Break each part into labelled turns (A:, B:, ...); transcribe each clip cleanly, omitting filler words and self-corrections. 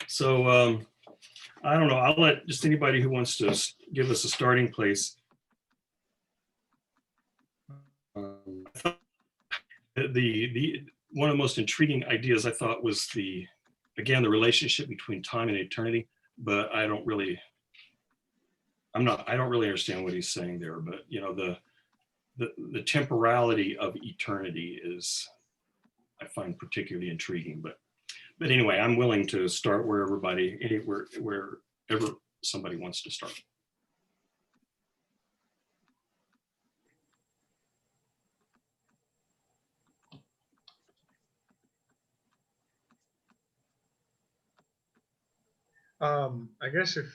A: So I don't know. I'll let just anybody who wants to give us a starting place. The one of the most intriguing ideas I thought was again the relationship between time and eternity. But I don't really understand what he's saying there. But you know the temporality of eternity is I find particularly intriguing. But anyway, I'm willing to start wherever somebody wants to start.
B: I guess if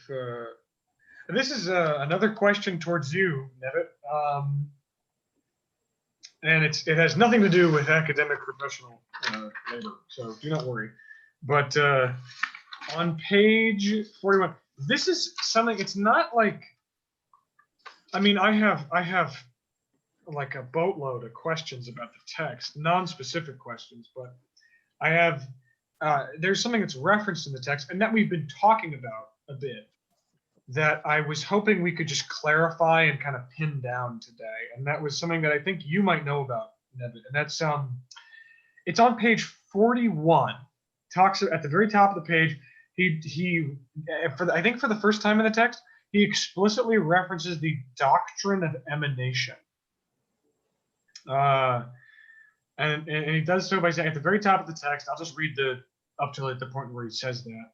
B: this is another question towards you, Nevitt, and it has nothing to do with academic professional labor, so do not worry. But on page 41, this is something. It's not like. I mean, I have like a boatload of questions about the text, non-specific questions, but I have. There's something that's referenced in the text, and that we've been talking about a bit, that I was hoping we could just clarify and kind of pin down today. And that was something that I think you might know about, Nevitt. And that's it's on page 41. Talks at the very top of the page. I think for the first time in the text, he explicitly references the doctrine of emanation. And he does so by saying at the very top of the text, I'll just read up to the point where he says that.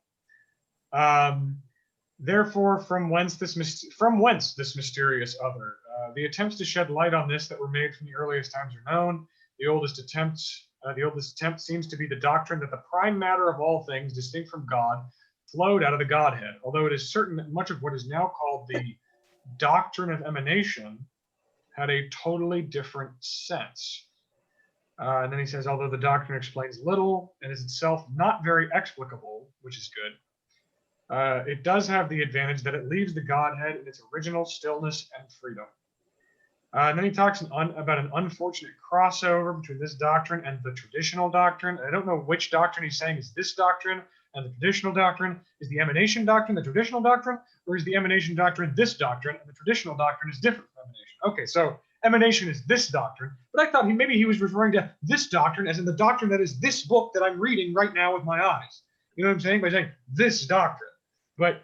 B: Therefore, from whence this mysterious other? The attempts to shed light on this that were made from the earliest times are known. The oldest attempt seems to be the doctrine that the prime matter of all things, distinct from God, flowed out of the Godhead. Although it is certain that much of what is now called the doctrine of emanation had a totally different sense. And then he says, although the doctrine explains little and is itself not very explicable, which is good, it does have the advantage that it leaves the Godhead in its original stillness and freedom. And then he talks about an unfortunate crossover between this doctrine and the traditional doctrine. I don't know which doctrine he's saying is this doctrine, and the traditional doctrine is the emanation doctrine, the traditional doctrine, or is the emanation doctrine this doctrine, and the traditional doctrine is different from emanation? Okay, so emanation is this doctrine, but I thought maybe he was referring to this doctrine as in the doctrine that is this book that I'm reading right now with my eyes. You know what I'm saying? By saying this doctrine. But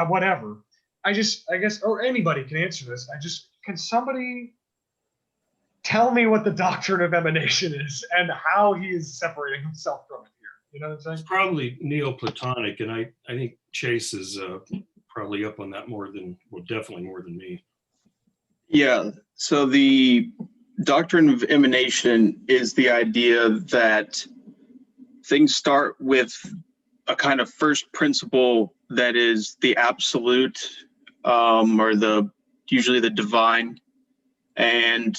B: whatever. I guess, or anybody can answer this. Can somebody tell me what the doctrine of emanation is and how he is separating himself from it here? You know what I'm saying?
A: It's probably Neoplatonic, and I think Chase is probably up on that definitely more than me.
C: Yeah, so the doctrine of emanation is the idea that things start with a kind of first principle that is the absolute, or usually the divine. And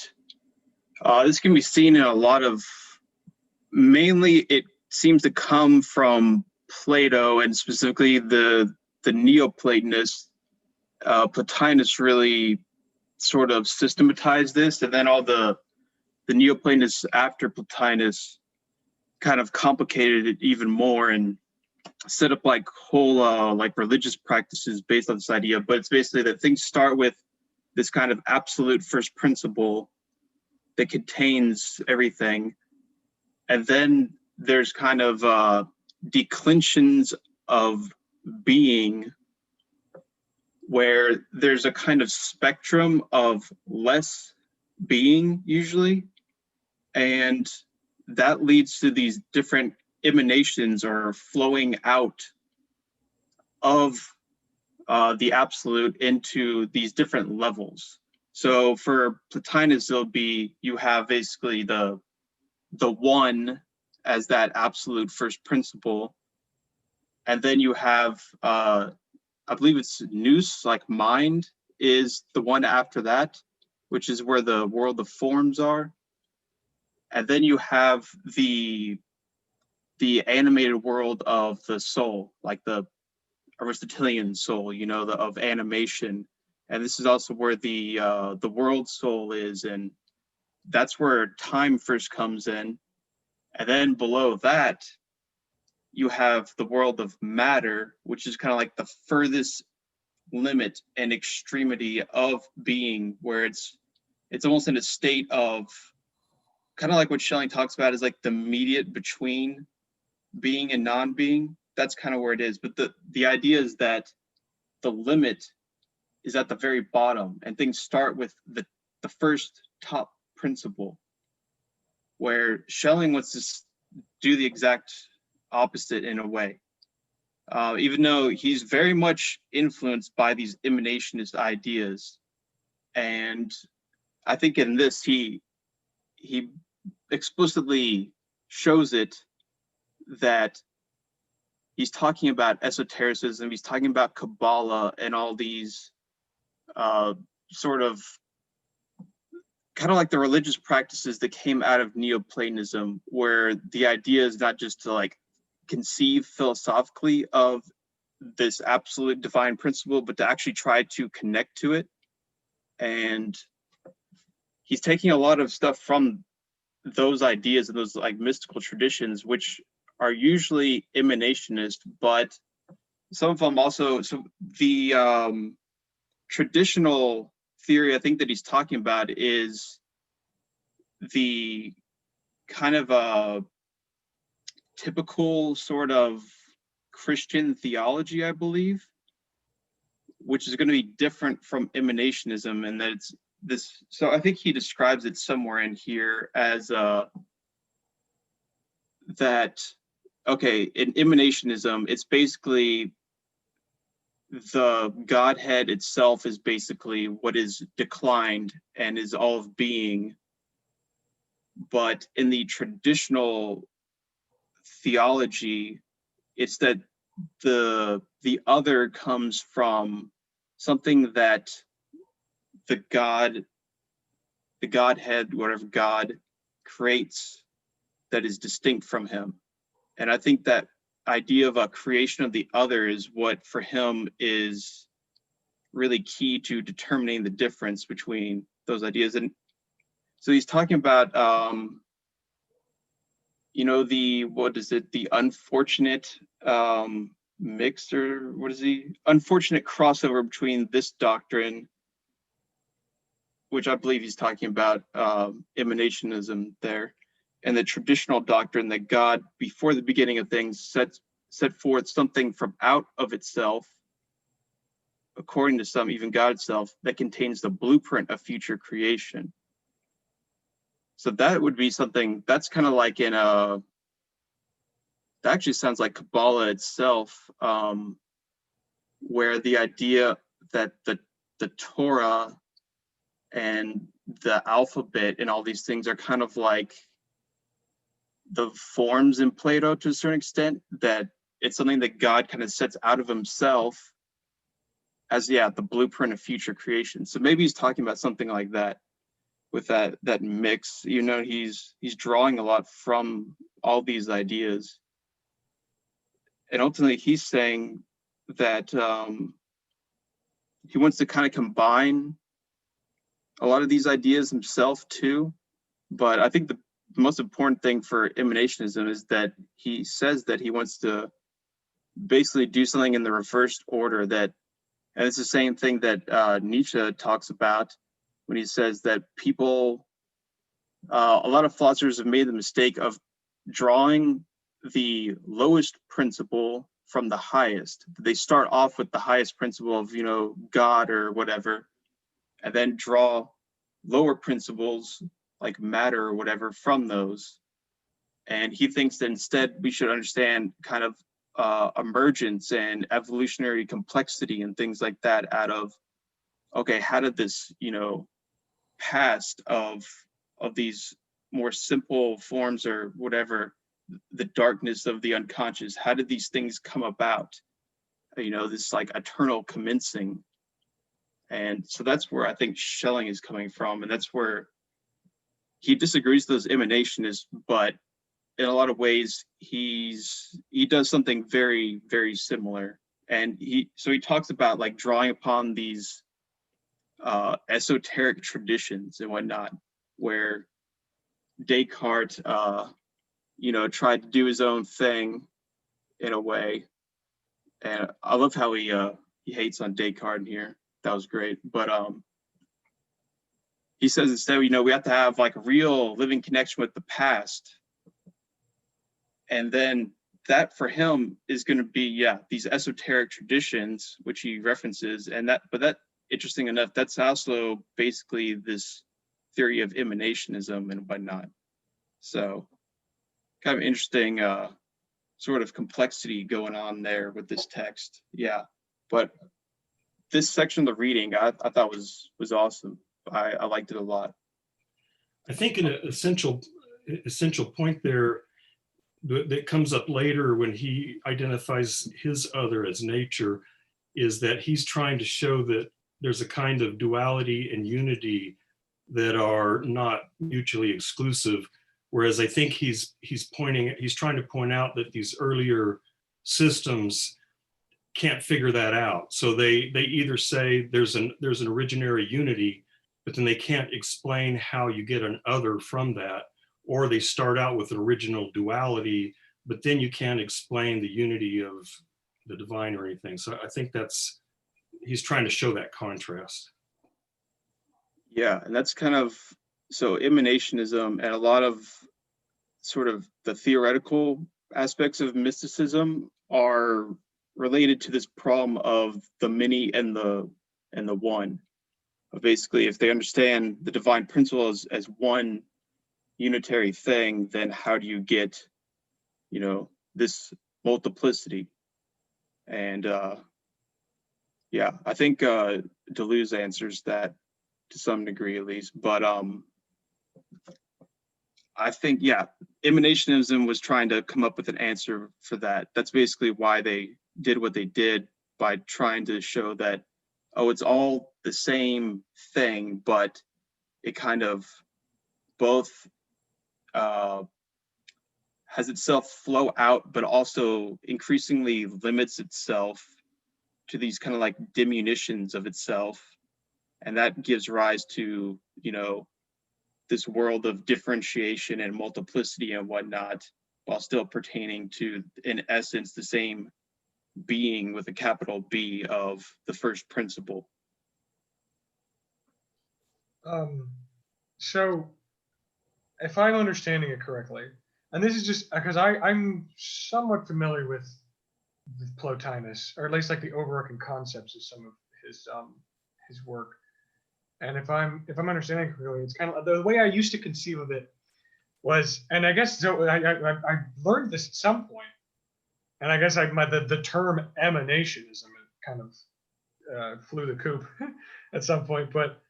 C: this can be seen in a lot of, mainly it seems to come from Plato, and specifically the Neoplatonists. Plotinus really sort of systematized this, and then all the Neoplatonists after Plotinus kind of complicated it even more and set up like whole like religious practices based on this idea. But it's basically that things start with this kind of absolute first principle that contains everything, and then there's kind of declensions of being, where there's a kind of spectrum of less being usually, and that leads to these different emanations or flowing out of the absolute into these different levels. So for Plotinus, you have basically the one as that absolute first principle, and then you have I believe it's nous, like mind, is the one after that, which is where the world of forms are. And then you have the animated world of the soul, like the Aristotelian soul, of animation. And this is also where the world soul is, and that's where time first comes in. And then below that, you have the world of matter, which is kind of like the furthest limit and extremity of being, where it's almost in a state of kind of like what Schelling talks about is like the mediate between being and non-being. That's kind of where it is. But the idea is that the limit is at the very bottom, and things start with the first top principle, where Schelling wants to do the exact opposite in a way. Even though he's very much influenced by these emanationist ideas. And I think in this, he explicitly shows it that he's talking about esotericism, he's talking about Kabbalah and all these sort of kind of like the religious practices that came out of Neoplatonism, where the idea is not just to like conceive philosophically of this absolute divine principle, but to actually try to connect to it. And he's taking a lot of stuff from those ideas and those like mystical traditions, which are usually emanationist, but some of them also, so the traditional theory I think that he's talking about is the kind of a typical sort of Christian theology, I believe, which is going to be different from emanationism, and that it's this. So I think he describes it somewhere in here as that, okay, in emanationism, it's basically the Godhead itself is basically what is declined and is all of being. But in the traditional theology, it's that the other comes from something that the Godhead, whatever God creates, that is distinct from him. And I think that idea of a creation of the other is what for him is really key to determining the difference between those ideas. And so he's talking about the unfortunate mix, or what is he? Unfortunate crossover between this doctrine, which I believe he's talking about emanationism there, and the traditional doctrine that God, before the beginning of things, set forth something from out of itself, according to some, even God itself, that contains the blueprint of future creation. So that would be something that's kind of like in a, that actually sounds like Kabbalah itself, where the idea that the Torah and the alphabet and all these things are kind of like the forms in Plato to a certain extent, that it's something that God kind of sets out of himself as, the blueprint of future creation. So maybe he's talking about something like that with that mix. He's drawing a lot from all these ideas. And ultimately he's saying that he wants to kind of combine a lot of these ideas himself too. But I think the most important thing for emanationism is that he says that he wants to basically do something in the reversed order, and it's the same thing that Nietzsche talks about when he says that people, a lot of philosophers have made the mistake of drawing the lowest principle from the highest. They start off with the highest principle of, God or whatever, and then draw lower principles like matter or whatever from those. And he thinks that instead we should understand kind of emergence and evolutionary complexity and things like that out of, okay, how did this, past of these more simple forms or whatever, the darkness of the unconscious, how did these things come about? This like eternal commencing. And so that's where I think Schelling is coming from, and that's where he disagrees with those emanationists, but in a lot of ways he does something very, very similar. And he talks about like drawing upon these esoteric traditions and whatnot, where Descartes tried to do his own thing in a way. And I love how he hates on Descartes in here. That was great. But he says instead, you know, we have to have like a real living connection with the past. And then that for him is going to be, yeah, these esoteric traditions, which he references. And that, interesting enough, that's also basically this theory of emanationism and whatnot. So kind of interesting sort of complexity going on there with this text. Yeah. But this section of the reading I thought was awesome. I liked it a lot.
A: I think an essential point there that comes up later when he identifies his other as nature is that he's trying to show that there's a kind of duality and unity that are not mutually exclusive. Whereas I think he's trying to point out that these earlier systems can't figure that out. So they either say there's an originary unity, but then they can't explain how you get an other from that, or they start out with an original duality, but then you can't explain the unity of the divine or anything. So I think he's trying to show that contrast.
C: Yeah, and that's kind of, so emanationism and a lot of sort of the theoretical aspects of mysticism are related to this problem of the many and the one. Basically, if they understand the divine principle as one unitary thing, then how do you get, you know, this multiplicity? And yeah, I think Deleuze answers that to some degree at least. But I think, yeah, emanationism was trying to come up with an answer for that. That's basically why they did what they did, by trying to show that, oh, it's all the same thing, but it kind of both has itself flow out, but also increasingly limits itself to these kind of like diminutions of itself. And that gives rise to, you know, this world of differentiation and multiplicity and whatnot, while still pertaining to, in essence, the same being with a capital B of the first principle.
B: So if I'm understanding it correctly, and this is just because I'm somewhat familiar with Plotinus, or at least like the overarching concepts of some of his work. And if I'm understanding it correctly, it's kind of the way I used to conceive of it was, and I guess so. I learned this at some point, and I guess the term emanationism kind of flew the coop at some point, but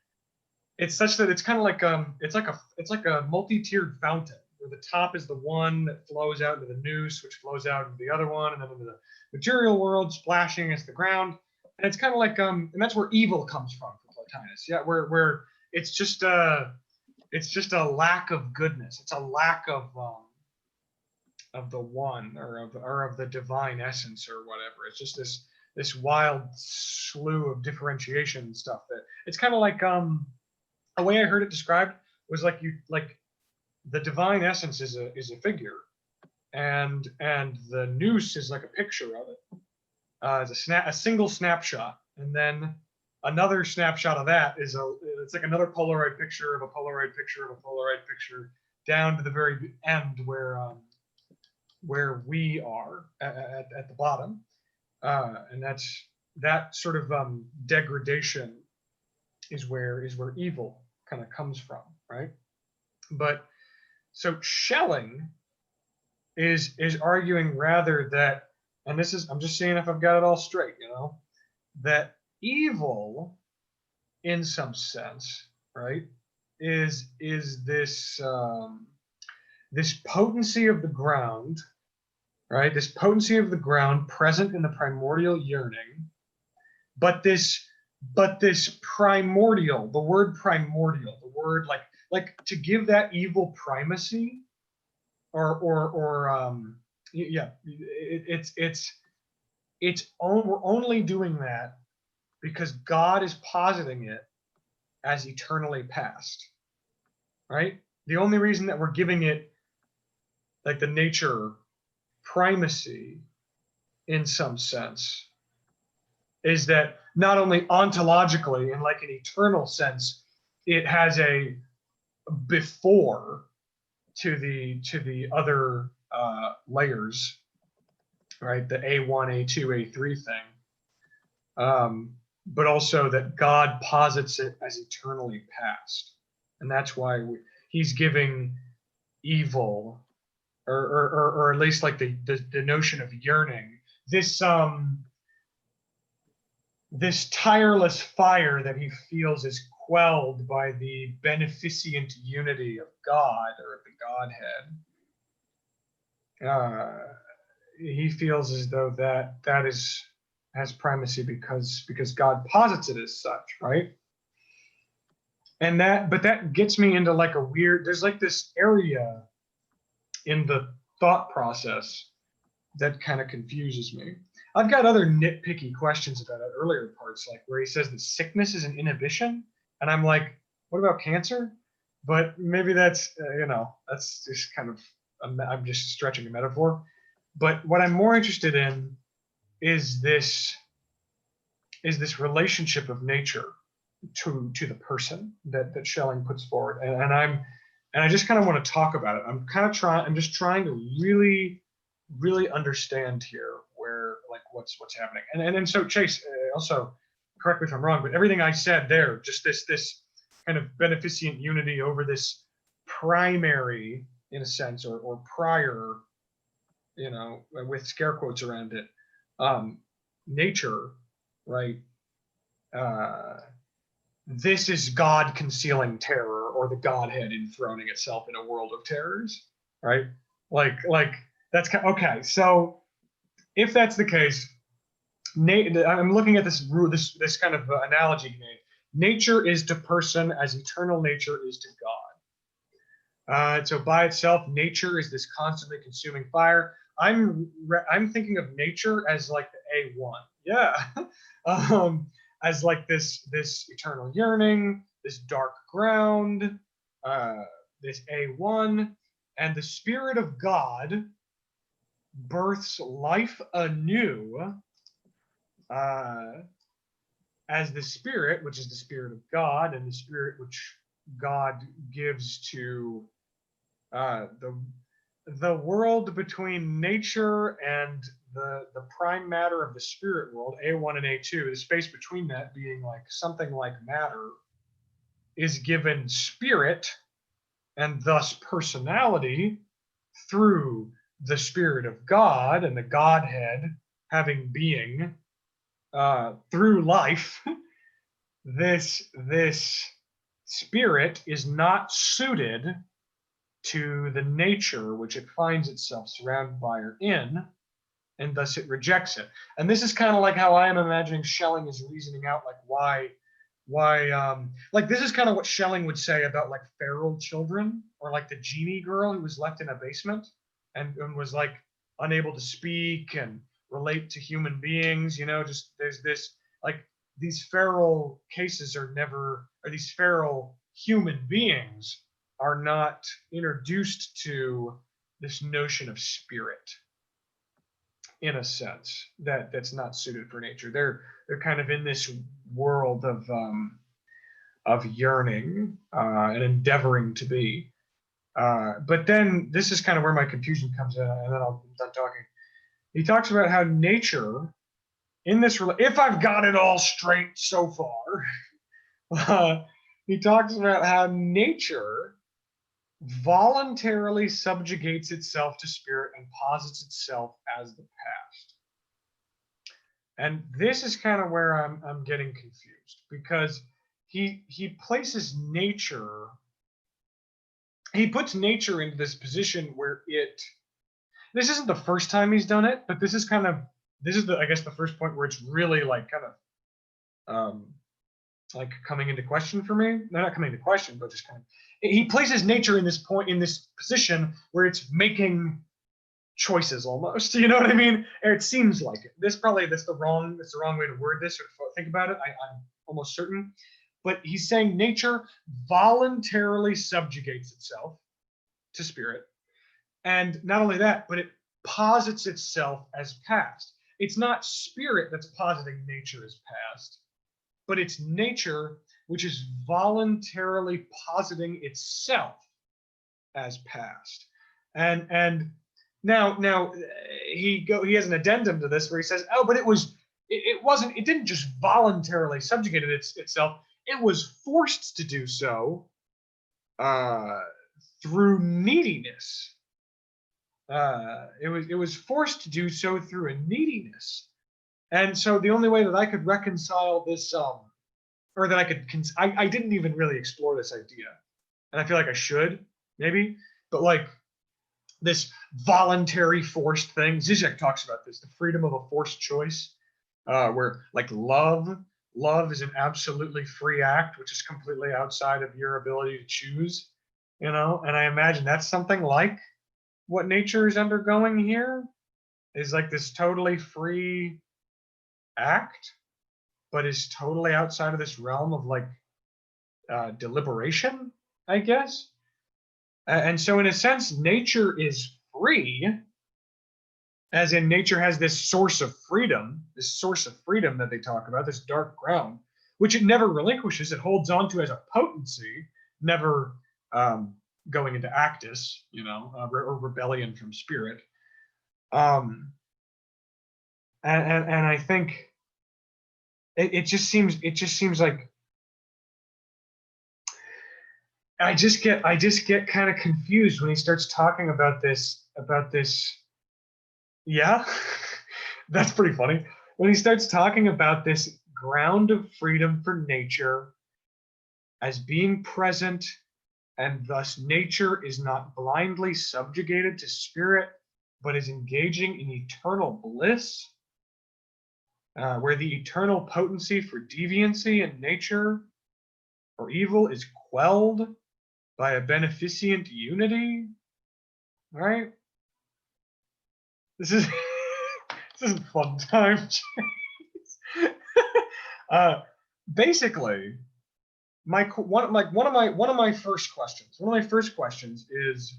B: it's such that it's kind of like it's like a multi-tiered fountain where the top is the one that flows out into the noose, which flows out into the other one, and then into the material world, splashing against the ground. And it's kind of like and that's where evil comes from for Plotinus. Yeah, where it's just a lack of goodness. It's a lack of the one, or of the divine essence or whatever. It's just this wild slew of differentiation and stuff. That it's kind of like a way I heard it described was like the divine essence is a figure, and the noose is like a picture of it. It's a single snapshot, and then another snapshot of that is it's like another Polaroid picture of a Polaroid picture of a Polaroid picture, down to the very end where we are at the bottom, and that sort of degradation is where evil kind of comes from, right? But so Schelling is arguing rather that, and this is, I'm just seeing if I've got it all straight, you know, that evil, in some sense, right, is this this potency of the ground, right? This potency of the ground present in the primordial yearning, but this primordial, the word primordial, the word like to give that evil primacy, yeah, we're only doing that because God is positing it as eternally past, right? The only reason that we're giving it like the nature primacy in some sense, is that not only ontologically in like an eternal sense, it has a before to the other layers, right? The A1, A2, A3 thing. But also that God posits it as eternally past. And that's why he's giving evil, or at least like the notion of yearning, this tireless fire that he feels is quelled by the beneficent unity of God, or the Godhead. He feels as though that has primacy because God posits it as such, right? And that gets me into like a weird, there's like this area in the thought process that kind of confuses me. I've got other nitpicky questions about it, earlier parts, like where he says that sickness is an inhibition, and I'm like, what about cancer? But maybe that's that's just kind of, I'm just stretching a metaphor. But what I'm more interested in is this relationship of nature to the person that Schelling puts forward, and I just kind of want to talk about it. I'm just trying to really understand here where, like, what's happening. And so Chase, also correct me if I'm wrong, but everything I said there, just this kind of beneficent unity over this primary, in a sense, or prior, with scare quotes around it, nature, right? This is God concealing terror, or the Godhead enthroning itself in a world of terrors, right? Like that's okay. So if that's the case, I'm looking at this kind of analogy he made. Nature is to person as eternal nature is to God. So by itself, nature is this constantly consuming fire. I'm thinking of nature as like the A1, yeah, as like this eternal yearning, this dark ground, this A1, and the Spirit of God births life anew as the Spirit, which is the Spirit of God, and the Spirit which God gives to the world between nature and the prime matter of the spirit world, A1 and A2, the space between that being like something like matter, is given spirit and thus personality through the Spirit of God and the Godhead having being through life. This spirit is not suited to the nature which it finds itself surrounded by or in, and thus it rejects it. And this is kind of like how I am imagining Schelling is reasoning out, like why like this is kind of what Schelling would say about like feral children, or like the genie girl who was left in a basement and was like unable to speak and relate to human beings. Just there's this, like, these feral cases are never, or these feral human beings are not introduced to this notion of spirit, in a sense that's not suited for nature. They're kind of in this world of yearning and endeavoring to be. But then this is kind of where my confusion comes in, and then I'm done talking. He talks about how nature in this, if I've got it all straight so far, he talks about how nature voluntarily subjugates itself to spirit and posits itself as the past. And this is kind of where I'm getting confused, because he places nature, he puts nature into this position where this isn't the first time he's done it, but this is I guess the first point where it's really like kind of like coming into question for me. No, not coming into question, but just kind of, he places nature in this position where it's making choices almost. You know what I mean? Or it seems like it. That's the wrong way to word this or think about it. I'm almost certain. But he's saying nature voluntarily subjugates itself to spirit. And not only that, but it posits itself as past. it's not spirit that's positing nature as past, but it's nature which is voluntarily positing itself as past. And now he has an addendum to this where he says, oh, but it didn't just voluntarily subjugate itself, it was forced to do so through neediness. It was forced to do so through a neediness. And so the only way that I could reconcile this, or that I didn't even really explore this idea, and I feel like I should, maybe, but like this voluntary forced thing, Zizek talks about this, the freedom of a forced choice, where like love is an absolutely free act, which is completely outside of your ability to choose, and I imagine that's something like what nature is undergoing here, is like this totally free act, but is totally outside of this realm of like deliberation, I guess. And so in a sense, nature is free, as in nature has this source of freedom that they talk about, this dark ground, which it never relinquishes. It holds on to as a potency, never going into actus, or rebellion from spirit. And I think it just seems like I just get kind of confused when he starts talking about this. Yeah, that's pretty funny. When he starts talking about this ground of freedom for nature as being present, and thus nature is not blindly subjugated to spirit, but is engaging in eternal bliss, where the eternal potency for deviancy in nature or evil is quelled by a beneficent unity, right? This is a fun time. Basically, one of my first questions is,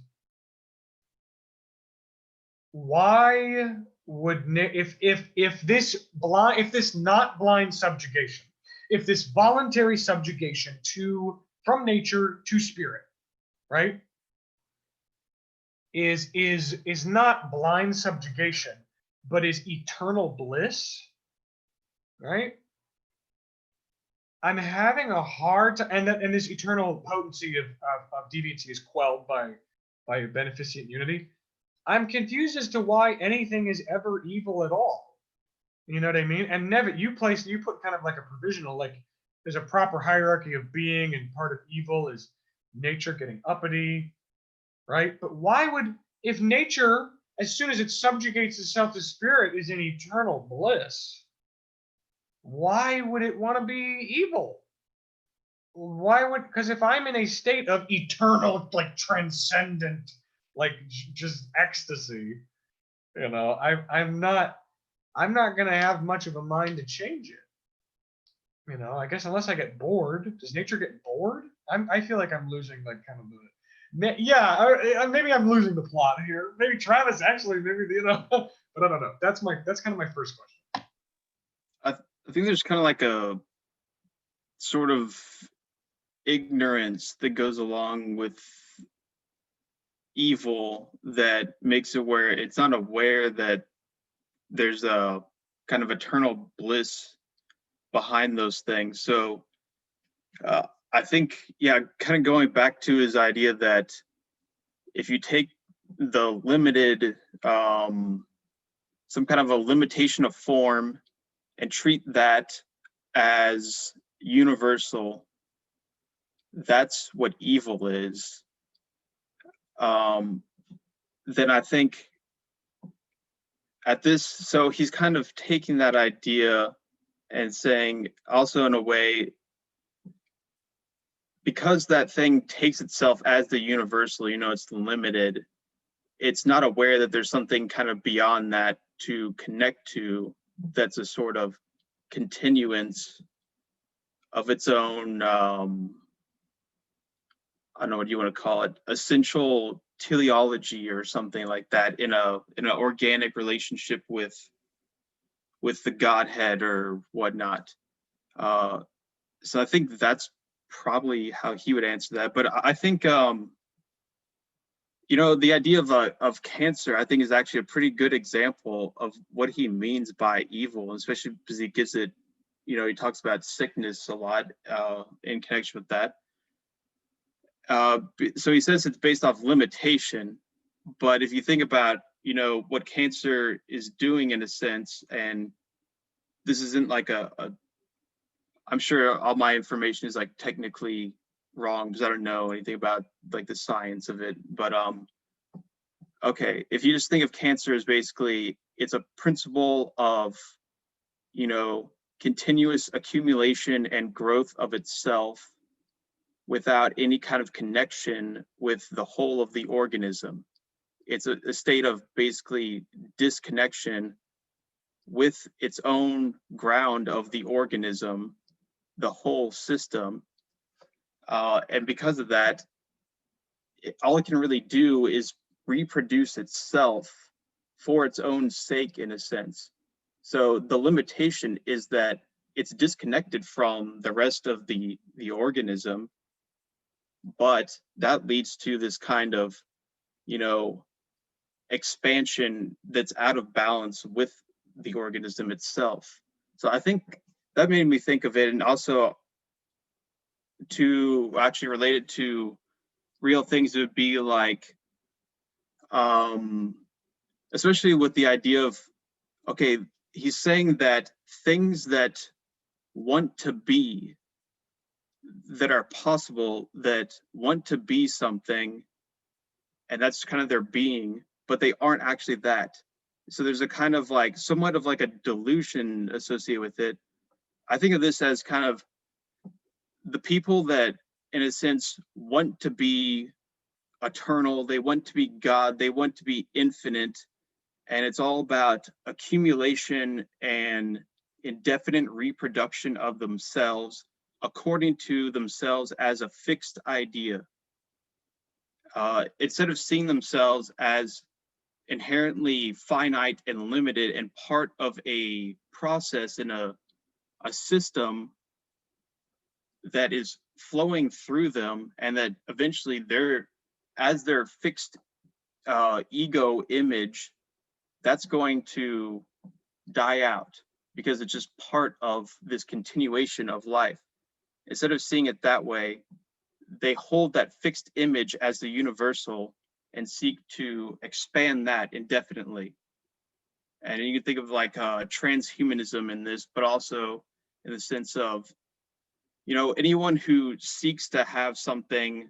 B: why would if this not blind subjugation, if this voluntary subjugation from nature to spirit, right, is not blind subjugation, but is eternal bliss, right? I'm having a hard time, and this eternal potency of deviancy is quelled by a beneficent unity. I'm confused as to why anything is ever evil at all. You know what I mean? And Nevitt, you put kind of like a provisional, like there's a proper hierarchy of being, and part of evil is nature getting uppity, right? But why would, if nature, as soon as it subjugates itself to spirit, is in eternal bliss, why would it want to be evil? Because if I'm in a state of eternal, like transcendent, like just ecstasy, I'm not gonna have much of a mind to change it. I guess unless I get bored. Does nature get bored? I feel like I'm losing like kind of maybe I'm losing the plot here. Maybe Travis actually, but I don't know. That's kind of my first question.
C: I think there's kind of like a sort of ignorance that goes along with evil that makes it where it's not aware that there's a kind of eternal bliss behind those things. So I think, kind of going back to his idea that if you take the limited, some kind of a limitation of form and treat that as universal, that's what evil is. Then I think so he's kind of taking that idea and saying also in a way, because that thing takes itself as the universal, it's the limited, it's not aware that there's something kind of beyond that to connect to, that's a sort of continuance of its own, I don't know what you want to call it, essential teleology or something like that, in an organic relationship with with the Godhead or whatnot. So I think that's probably how he would answer that. But I think the idea of cancer, I think, is actually a pretty good example of what he means by evil, especially because he gives it, he talks about sickness a lot in connection with that. So he says it's based off limitation, but if you think about, what cancer is doing in a sense, and this isn't like I'm sure all my information is like technically wrong because I don't know anything about like the science of it, but okay, if you just think of cancer as basically, it's a principle of, continuous accumulation and growth of itself without any kind of connection with the whole of the organism. It's a state of basically disconnection with its own ground of the organism, the whole system. And because of that, all it can really do is reproduce itself for its own sake, in a sense. So the limitation is that it's disconnected from the rest of the organism, but that leads to this kind of, expansion that's out of balance with the organism itself. So I think that made me think of it, and also to actually relate it to real things, it would be like, especially with the idea of, okay, he's saying that things that want to be, that are possible, that want to be something, and that's kind of their being, but they aren't actually that. So there's a kind of like, somewhat of like a delusion associated with it. I think of this as kind of the people that, in a sense, want to be eternal, they want to be God, they want to be infinite, and it's all about accumulation and indefinite reproduction of themselves according to themselves as a fixed idea. Instead of seeing themselves as inherently finite and limited and part of a process in a system that is flowing through them, and that eventually as their fixed ego image, that's going to die out because it's just part of this continuation of life. Instead of seeing it that way, they hold that fixed image as the universal and seek to expand that indefinitely. And you can think of like transhumanism in this, but also in the sense of, anyone who seeks to have something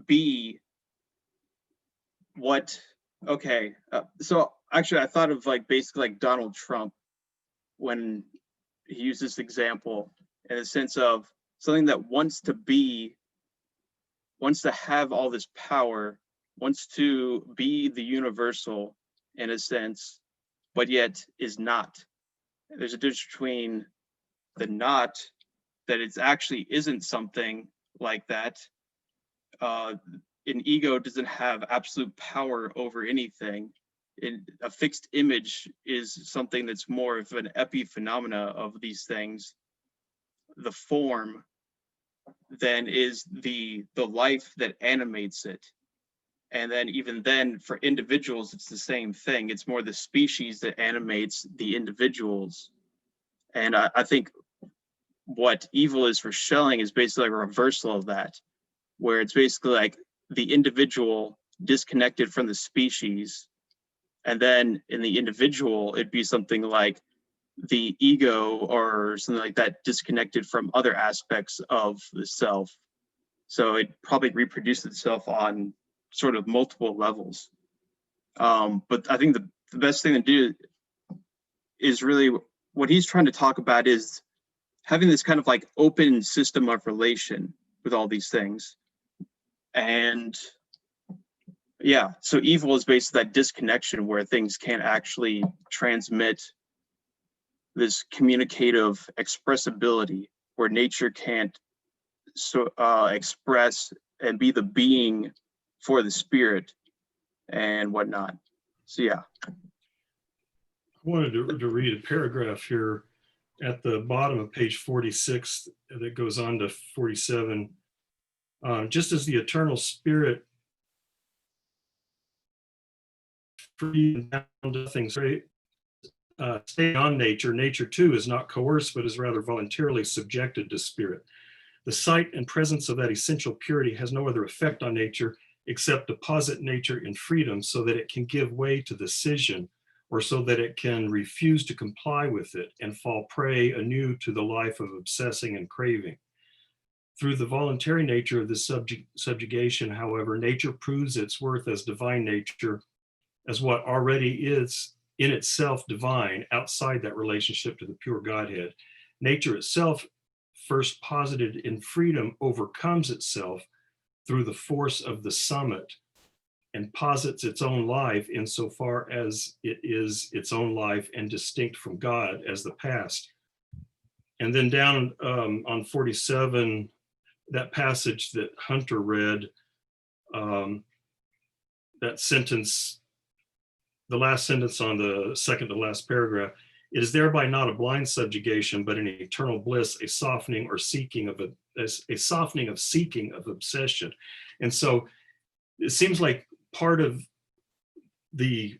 C: be what, okay. So actually I thought of like basically like Donald Trump when he used this example, in the sense of something that wants to have all this power, wants to be the universal in a sense, but yet is not. There's a difference between the not, that it actually isn't something like that. An ego doesn't have absolute power over anything. A fixed image is something that's more of an epiphenomena of these things. The form then is the life that animates it. And then even then, for individuals, it's the same thing. It's more the species that animates the individuals. And I think what evil is for Schelling is basically like a reversal of that, where it's basically like the individual disconnected from the species. And then in the individual, it'd be something like the ego or something like that, disconnected from other aspects of the self. So it probably reproduced itself on sort of multiple levels. But I think the best thing to do is really what he's trying to talk about is having this kind of like open system of relation with all these things. And yeah, so evil is basically that disconnection where things can't actually transmit this communicative expressibility, where nature can't express and be the being for the spirit and whatnot. So yeah.
A: wanted to read a paragraph here at the bottom of page 46 that goes on to 47. Just as the eternal spirit free and bound to things, right? Stay on nature. Nature too is not coerced, but is rather voluntarily subjected to spirit. The sight and presence of that essential purity has no other effect on nature except deposit nature in freedom so that it can give way to decision, or so that it can refuse to comply with it and fall prey anew to the life of obsessing and craving. Through the voluntary nature of this subjugation, however, nature proves its worth as divine nature, as what already is in itself divine outside that relationship to the pure Godhead. Nature itself, first posited in freedom, overcomes itself through the force of the summit and posits its own life insofar as it is its own life and distinct from God as the past. And then down on 47, that passage that Hunter read, that sentence, the last sentence on the second to last paragraph, it is thereby not a blind subjugation, but an eternal bliss, a softening or seeking of a softening of seeking of obsession. And so it seems like part of the,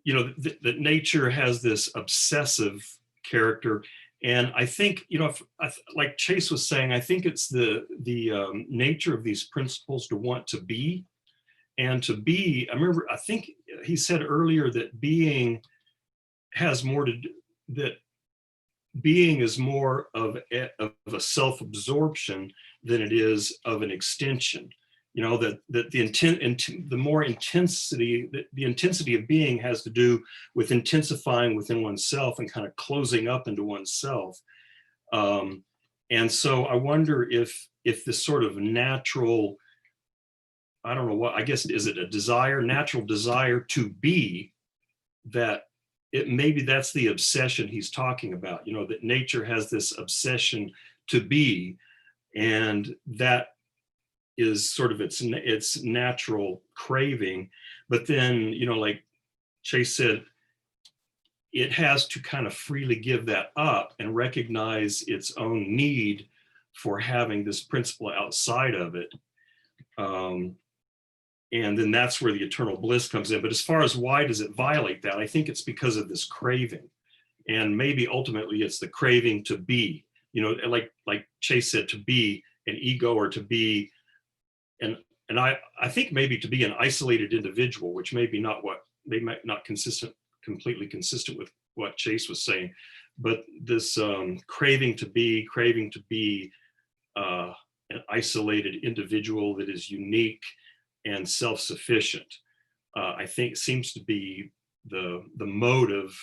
A: that nature has this obsessive character. And I think, like Chase was saying, I think it's the nature of these principles to want to be. And to be, I think he said earlier that being has more to do, that being is more of a self-absorption than it is of an extension. That the intent and the more intensity, the intensity of being has to do with intensifying within oneself and kind of closing up into oneself. And so I wonder if this sort of natural, I don't know what, I guess, is it a desire, natural desire to be, that maybe that's the obsession he's talking about, that nature has this obsession to be, and that is sort of its natural craving. But then, like Chase said, it has to kind of freely give that up and recognize its own need for having this principle outside of it. And then that's where the eternal bliss comes in. But as far as why does it violate that, I think it's because of this craving. And maybe ultimately it's the craving to be, like Chase said, to be an ego, or to be, and I think maybe to be an isolated individual, which may might not completely consistent with what Chase was saying, but this craving to be an isolated individual that is unique and self-sufficient, I think seems to be the motive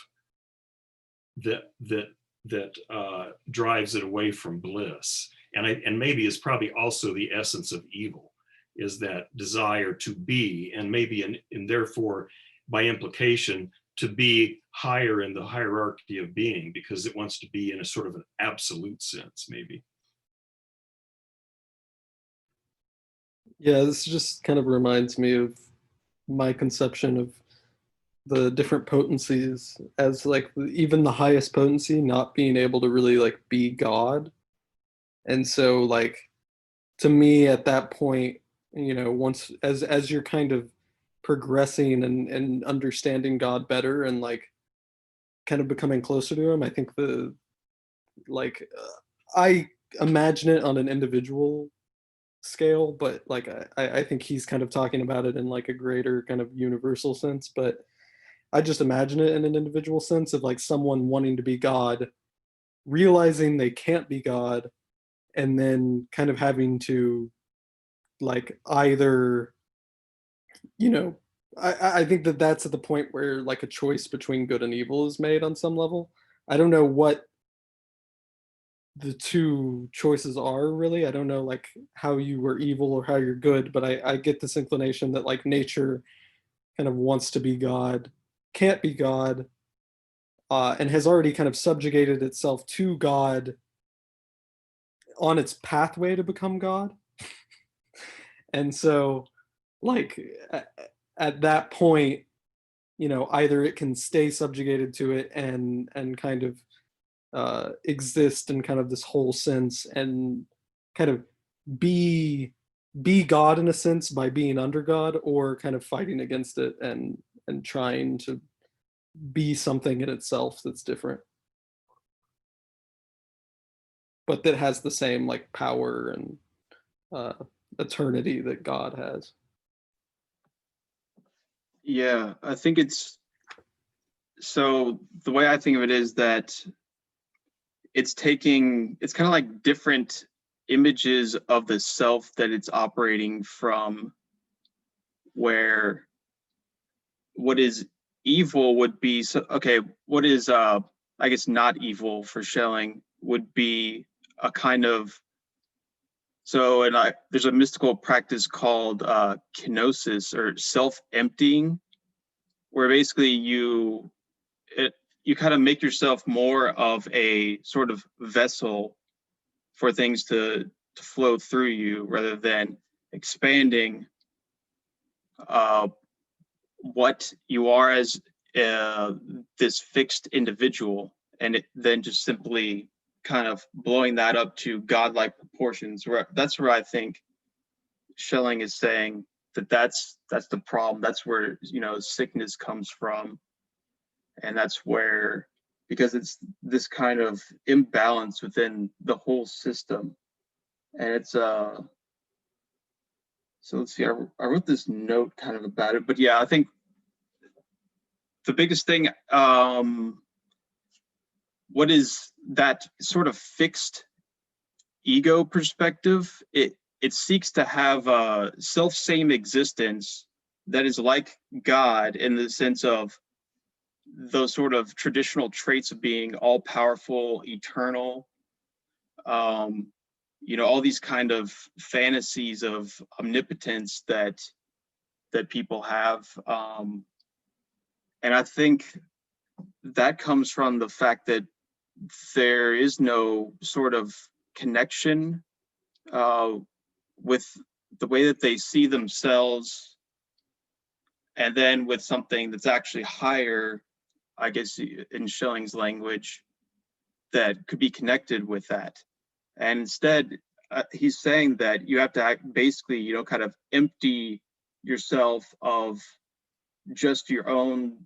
A: that drives it away from bliss, and maybe is probably also the essence of evil, is that desire to be, and maybe and therefore by implication to be higher in the hierarchy of being, because it wants to be in a sort of an absolute sense, maybe.
D: Yeah, this just kind of reminds me of my conception of the different potencies as like even the highest potency not being able to really like be God. And so like to me at that point, once as you're kind of progressing and understanding God better and like kind of becoming closer to him, I think I imagine it on an individual scale, but like I think he's kind of talking about it in like a greater kind of universal sense. But I just imagine it in an individual sense of like someone wanting to be God, realizing they can't be God, and then kind of having to like either, I think that's at the point where like a choice between good and evil is made on some level. I don't know what the two choices are really. I don't know like how you were evil or how you're good, but I get this inclination that like nature kind of wants to be God, can't be God, and has already kind of subjugated itself to God on its pathway to become God. And so like at that point, either it can stay subjugated to it and kind of exist in kind of this whole sense and kind of be God in a sense by being under God, or kind of fighting against it and trying to be something in itself that's different, but that has the same like power and uh, eternity that God has.
C: Yeah, I think it's so the way I think of it is that it's kind of like different images of the self that it's operating from, where what is evil would be, so okay, what is I guess not evil for Schelling would be a kind of, so and there's a mystical practice called kenosis, or self-emptying, where basically you kind of make yourself more of a sort of vessel for things to flow through you, rather than expanding what you are as this fixed individual, and then just simply kind of blowing that up to godlike proportions. That's where I think Schelling is saying that's the problem. That's where sickness comes from, and that's where, because it's this kind of imbalance within the whole system. And it's so let's see, I wrote this note kind of about it, but yeah, I think the biggest thing, what is that sort of fixed ego perspective? It seeks to have a self-same existence that is like God, in the sense of those sort of traditional traits of being all powerful, eternal, all these kind of fantasies of omnipotence that people have. And I think that comes from the fact that there is no sort of connection with the way that they see themselves, and then with something that's actually higher, I guess in Schelling's language, that could be connected with that. And instead, he's saying that you have to basically, kind of empty yourself of just your own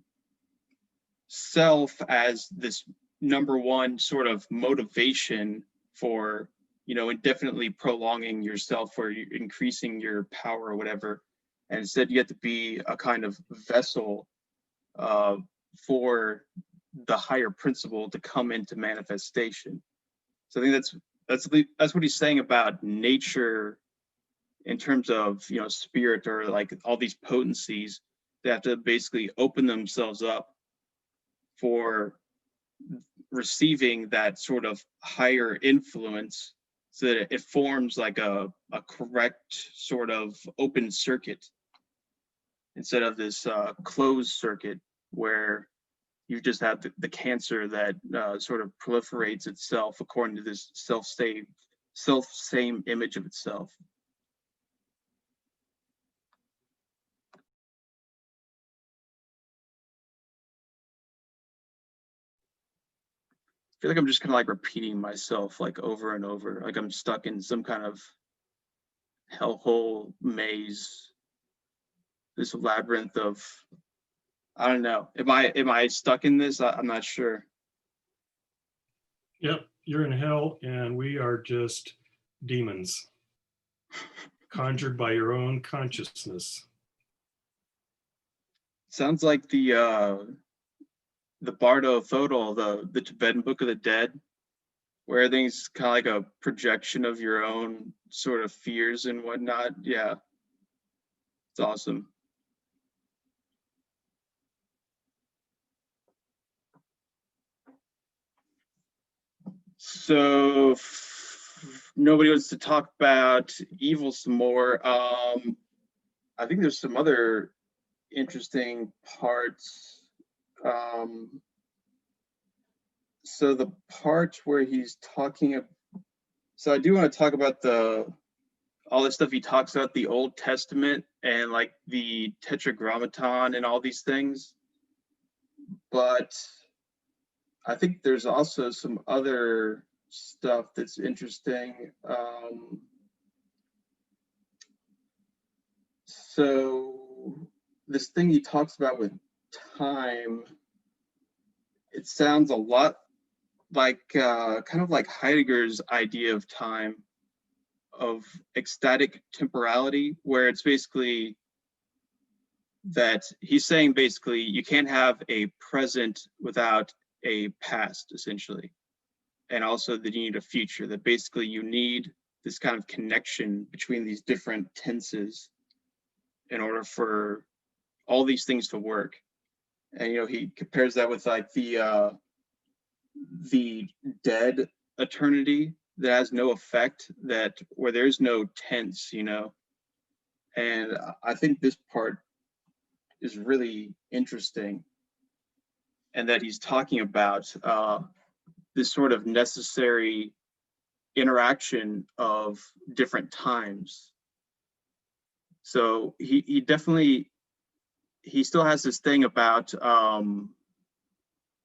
C: self as this number one sort of motivation for, indefinitely prolonging yourself, or increasing your power or whatever. And instead, you have to be a kind of vessel for the higher principle to come into manifestation. So I think that's what he's saying about nature, in terms of spirit, or like all these potencies. They have to basically open themselves up for receiving that sort of higher influence, so that it forms like a correct sort of open circuit, instead of this closed circuit where you just have the cancer that sort of proliferates itself according to this self-same image of itself. I feel like I'm just kind of like repeating myself like over and over, like I'm stuck in some kind of hellhole maze, this labyrinth of, I don't know. Am I stuck in this? I'm not sure.
A: Yep, you're in hell, and we are just demons conjured by your own consciousness.
C: Sounds like the Bardo Thodol, the Tibetan Book of the Dead, where everything's kind of like a projection of your own sort of fears and whatnot. Yeah, it's awesome. So nobody wants to talk about evil some more. I think there's some other interesting parts. So the part where he's talking, so I do want to talk about all the stuff he talks about, the Old Testament and like the Tetragrammaton and all these things. But I think there's also some other stuff that's interesting. So this thing he talks about with time, it sounds a lot like kind of like Heidegger's idea of time, of ecstatic temporality, where it's basically that he's saying basically you can't have a present without a past, essentially. And also that you need a future, that basically you need this kind of connection between these different tenses in order for all these things to work. And he compares that with like the dead eternity that has no effect, that where there's no tense, and I think this part is really interesting, and that he's talking about this sort of necessary interaction of different times. So he definitely, he still has this thing about the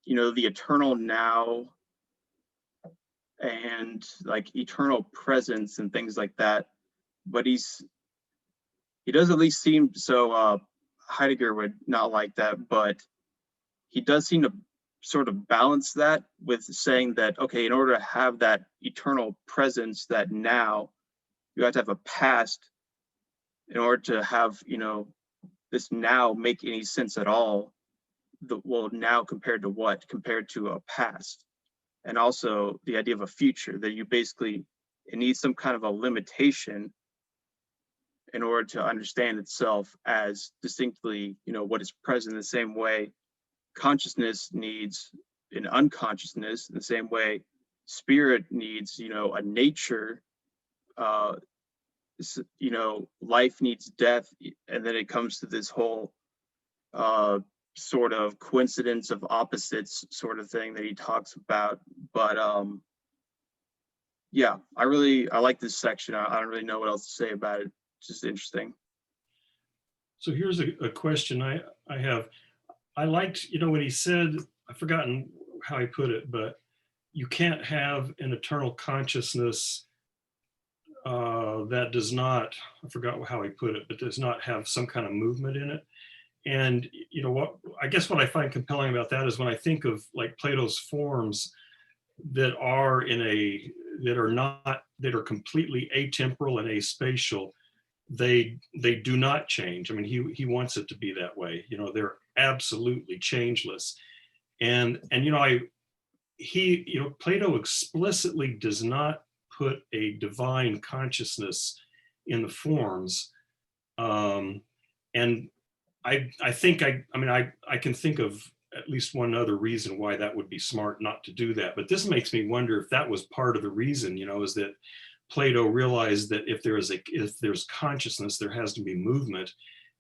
C: eternal now and like eternal presence and things like that. But he does at least seem, so Heidegger would not like that, but he does seem to sort of balance that with saying that, okay, in order to have that eternal presence, that now, you have to have a past in order to have, this now make any sense at all. Well, now compared to what? Compared to a past. And also the idea of a future, that you basically, it needs some kind of a limitation in order to understand itself as distinctly, what is present, in the same way consciousness needs an unconsciousness, in the same way spirit needs, a nature, life needs death, and then it comes to this whole sort of coincidence of opposites sort of thing that he talks about. But yeah, I like this section. I don't really know what else to say about it. It's just interesting.
A: So here's a question I have. I liked, when he said, I've forgotten how he put it, but you can't have an eternal consciousness that does not, I forgot how he put it, but does not have some kind of movement in it. And I guess what I find compelling about that is when I think of like Plato's forms that are completely atemporal and aspatial, they do not change. I mean, he wants it to be that way. They're absolutely changeless. And Plato explicitly does not put a divine consciousness in the forms. And I think I can think of at least one other reason why that would be smart not to do that. But this makes me wonder if that was part of the reason, is that Plato realized that if there's consciousness, there has to be movement,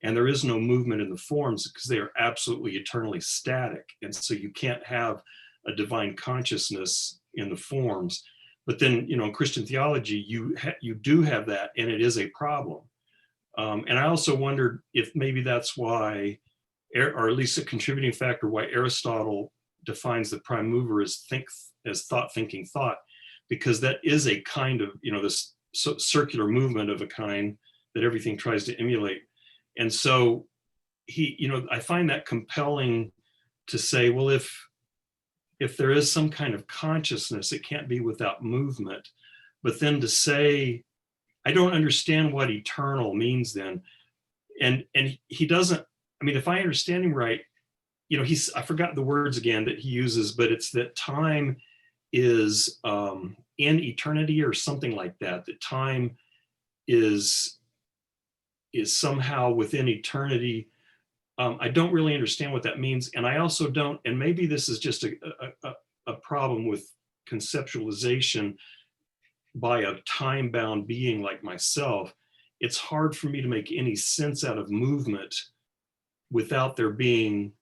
A: and there is no movement in the forms because they are absolutely eternally static. And so you can't have a divine consciousness in the forms. But then, in Christian theology, you do have that, and it is a problem. And I also wondered if maybe that's why, or at least a contributing factor, why Aristotle defines the prime mover as thinking thought, because that is a kind of, this circular movement of a kind that everything tries to emulate. And so I find that compelling to say, well, if there is some kind of consciousness, it can't be without movement. But then to say, I don't understand what eternal means then. And he doesn't, if I understand him right, I forgot the words again that he uses, but it's that time is in eternity or something like that. That time is somehow within eternity. I don't really understand what that means. And I also don't, and maybe this is just a problem with conceptualization by a time-bound being like myself. It's hard for me to make any sense out of movement without there being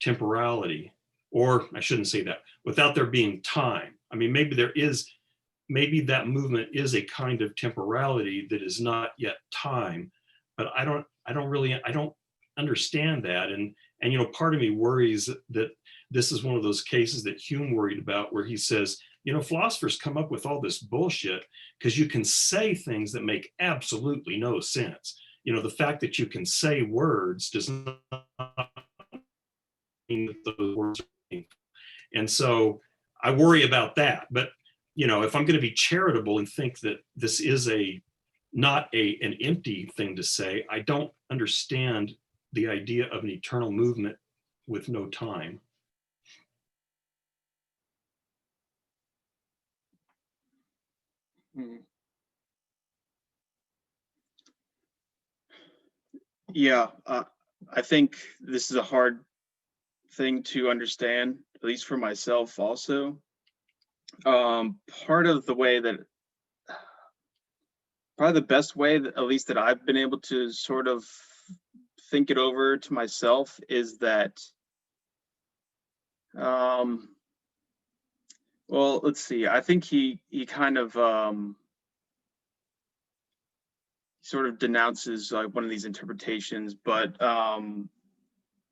A: temporality, or I shouldn't say that, without there being time. Maybe that movement is a kind of temporality that is not yet time, but I don't understand that. And, part of me worries that this is one of those cases that Hume worried about, where he says, philosophers come up with all this bullshit because you can say things that make absolutely no sense. The fact that you can say words does not mean that those words are meaningful. And so I worry about that. But, if I'm going to be charitable and think that this is not an empty thing to say, I don't understand the idea of an eternal movement with no time.
C: Yeah, I think this is a hard thing to understand, at least for myself also. Part of the way that, probably the best way that, at least that I've been able to sort of think it over to myself, is that, well, let's see. I think he kind of sort of denounces like one of these interpretations, but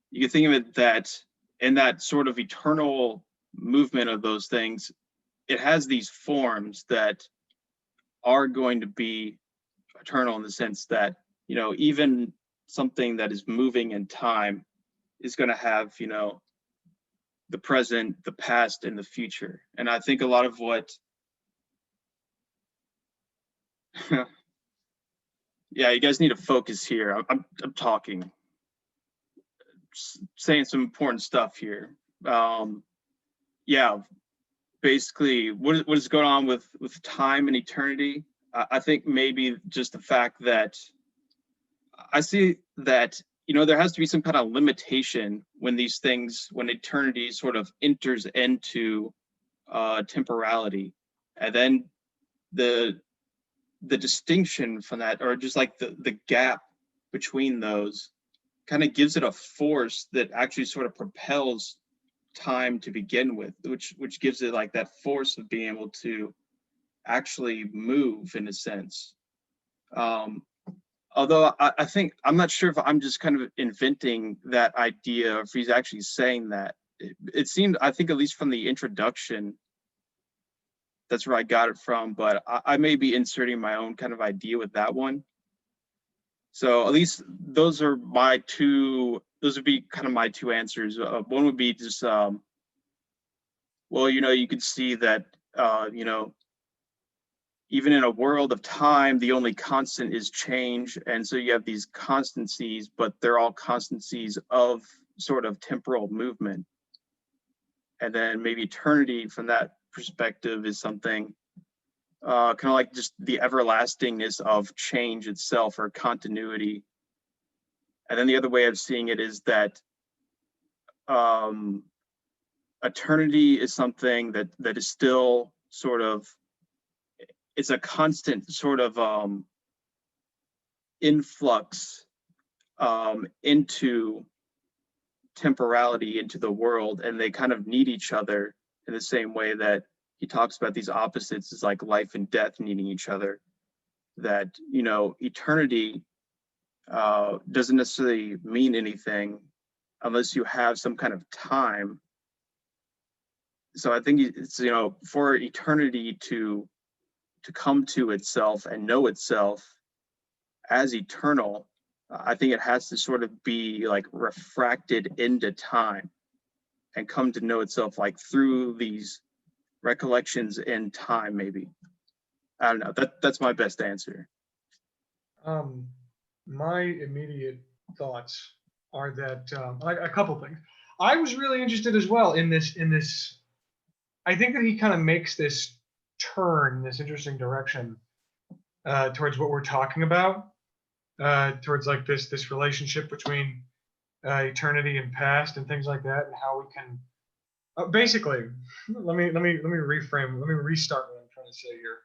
C: you can think of it that in that sort of eternal movement of those things, it has these forms that are going to be eternal, in the sense that, even something that is moving in time is going to have, the present, the past, and the future. And I think a lot of what yeah, you guys need to focus here. I'm talking, saying some important stuff here. Yeah, basically, what is going on with time and eternity? I think maybe just the fact that I see that, there has to be some kind of limitation when these things, when eternity sort of enters into temporality, and then the distinction from that, or just like the gap between those, kind of gives it a force that actually sort of propels time to begin with, which gives it like that force of being able to actually move, in a sense. Although I think, I'm not sure if I'm just kind of inventing that idea, or if he's actually saying that. It seemed, I think, at least from the introduction, that's where I got it from, but I may be inserting my own kind of idea with that one. So at least those would be kind of my two answers. One would be just, well, you could see that, even in a world of time, the only constant is change. And so you have these constancies, but they're all constancies of sort of temporal movement. And then maybe eternity, from that perspective, is something kind of like just the everlastingness of change itself, or continuity. And then the other way of seeing it is that eternity is something that is still sort of, it's a constant sort of influx into temporality, into the world, and they kind of need each other in the same way that he talks about these opposites, as like life and death needing each other. That, eternity doesn't necessarily mean anything unless you have some kind of time. So I think it's, for eternity to come to itself and know itself as eternal, I think it has to sort of be like refracted into time and come to know itself like through these recollections in time, maybe. I don't know. That's my best answer.
B: My immediate thoughts are that a couple things. I was really interested as well in this. I think that he kind of makes this turn, this interesting direction towards what we're talking about, towards like this relationship between eternity and past and things like that, and how we can basically, let me reframe, let me restart what I'm trying to say here,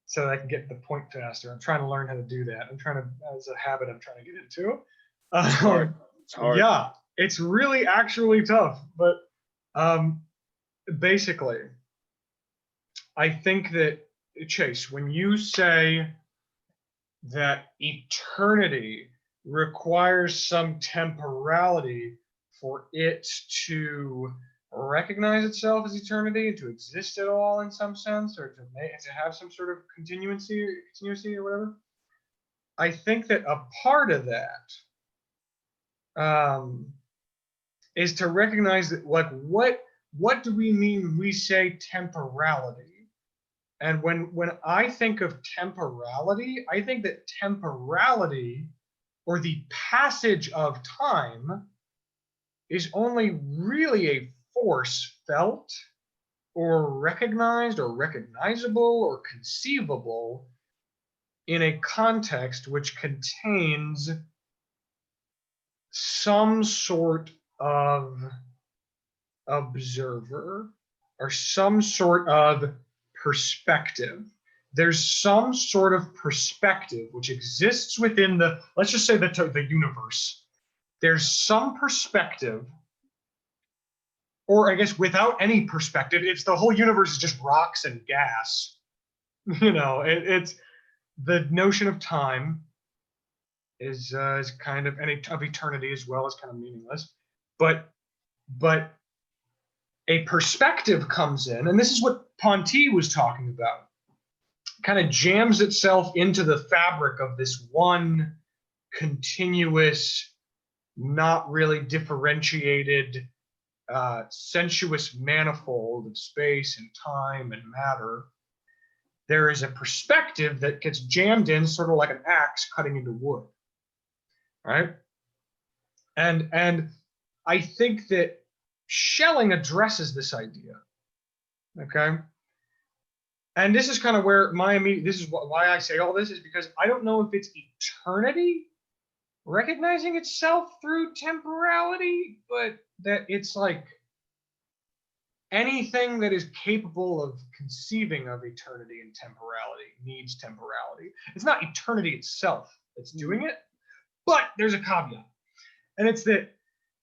B: so that I can get the point faster. I'm trying to learn how to do that. As a habit, I'm trying to get into.
C: It's hard. It's hard.
B: Yeah, it's really actually tough, but basically, I think that, Chase, when you say that eternity requires some temporality for it to recognize itself as eternity and to exist at all in some sense, or to have some sort of continuity or whatever. I think that a part of that is to recognize that, like, what do we mean when we say temporality? And when I think of temporality, I think that temporality, or the passage of time, is only really a force felt or recognized or recognizable or conceivable in a context which contains some sort of observer or some sort of perspective. There's some sort of perspective which exists within the, let's just say the universe. There's some perspective, or I guess without any perspective, it's the whole universe is just rocks and gas. You know, it's the notion of time is kind of, and of eternity as well, is kind of meaningless. But a perspective comes in, and this is what Ponty was talking about. Kind of jams itself into the fabric of this one continuous, not really differentiated, sensuous manifold of space and time and matter. There is a perspective that gets jammed in, sort of like an axe cutting into wood, right? And I think that Schelling addresses this idea, okay? And this is kind of where this is why I say all this, is because I don't know if it's eternity recognizing itself through temporality, but that it's like anything that is capable of conceiving of eternity and temporality needs temporality. It's not eternity itself that's doing it, but there's a caveat. And it's that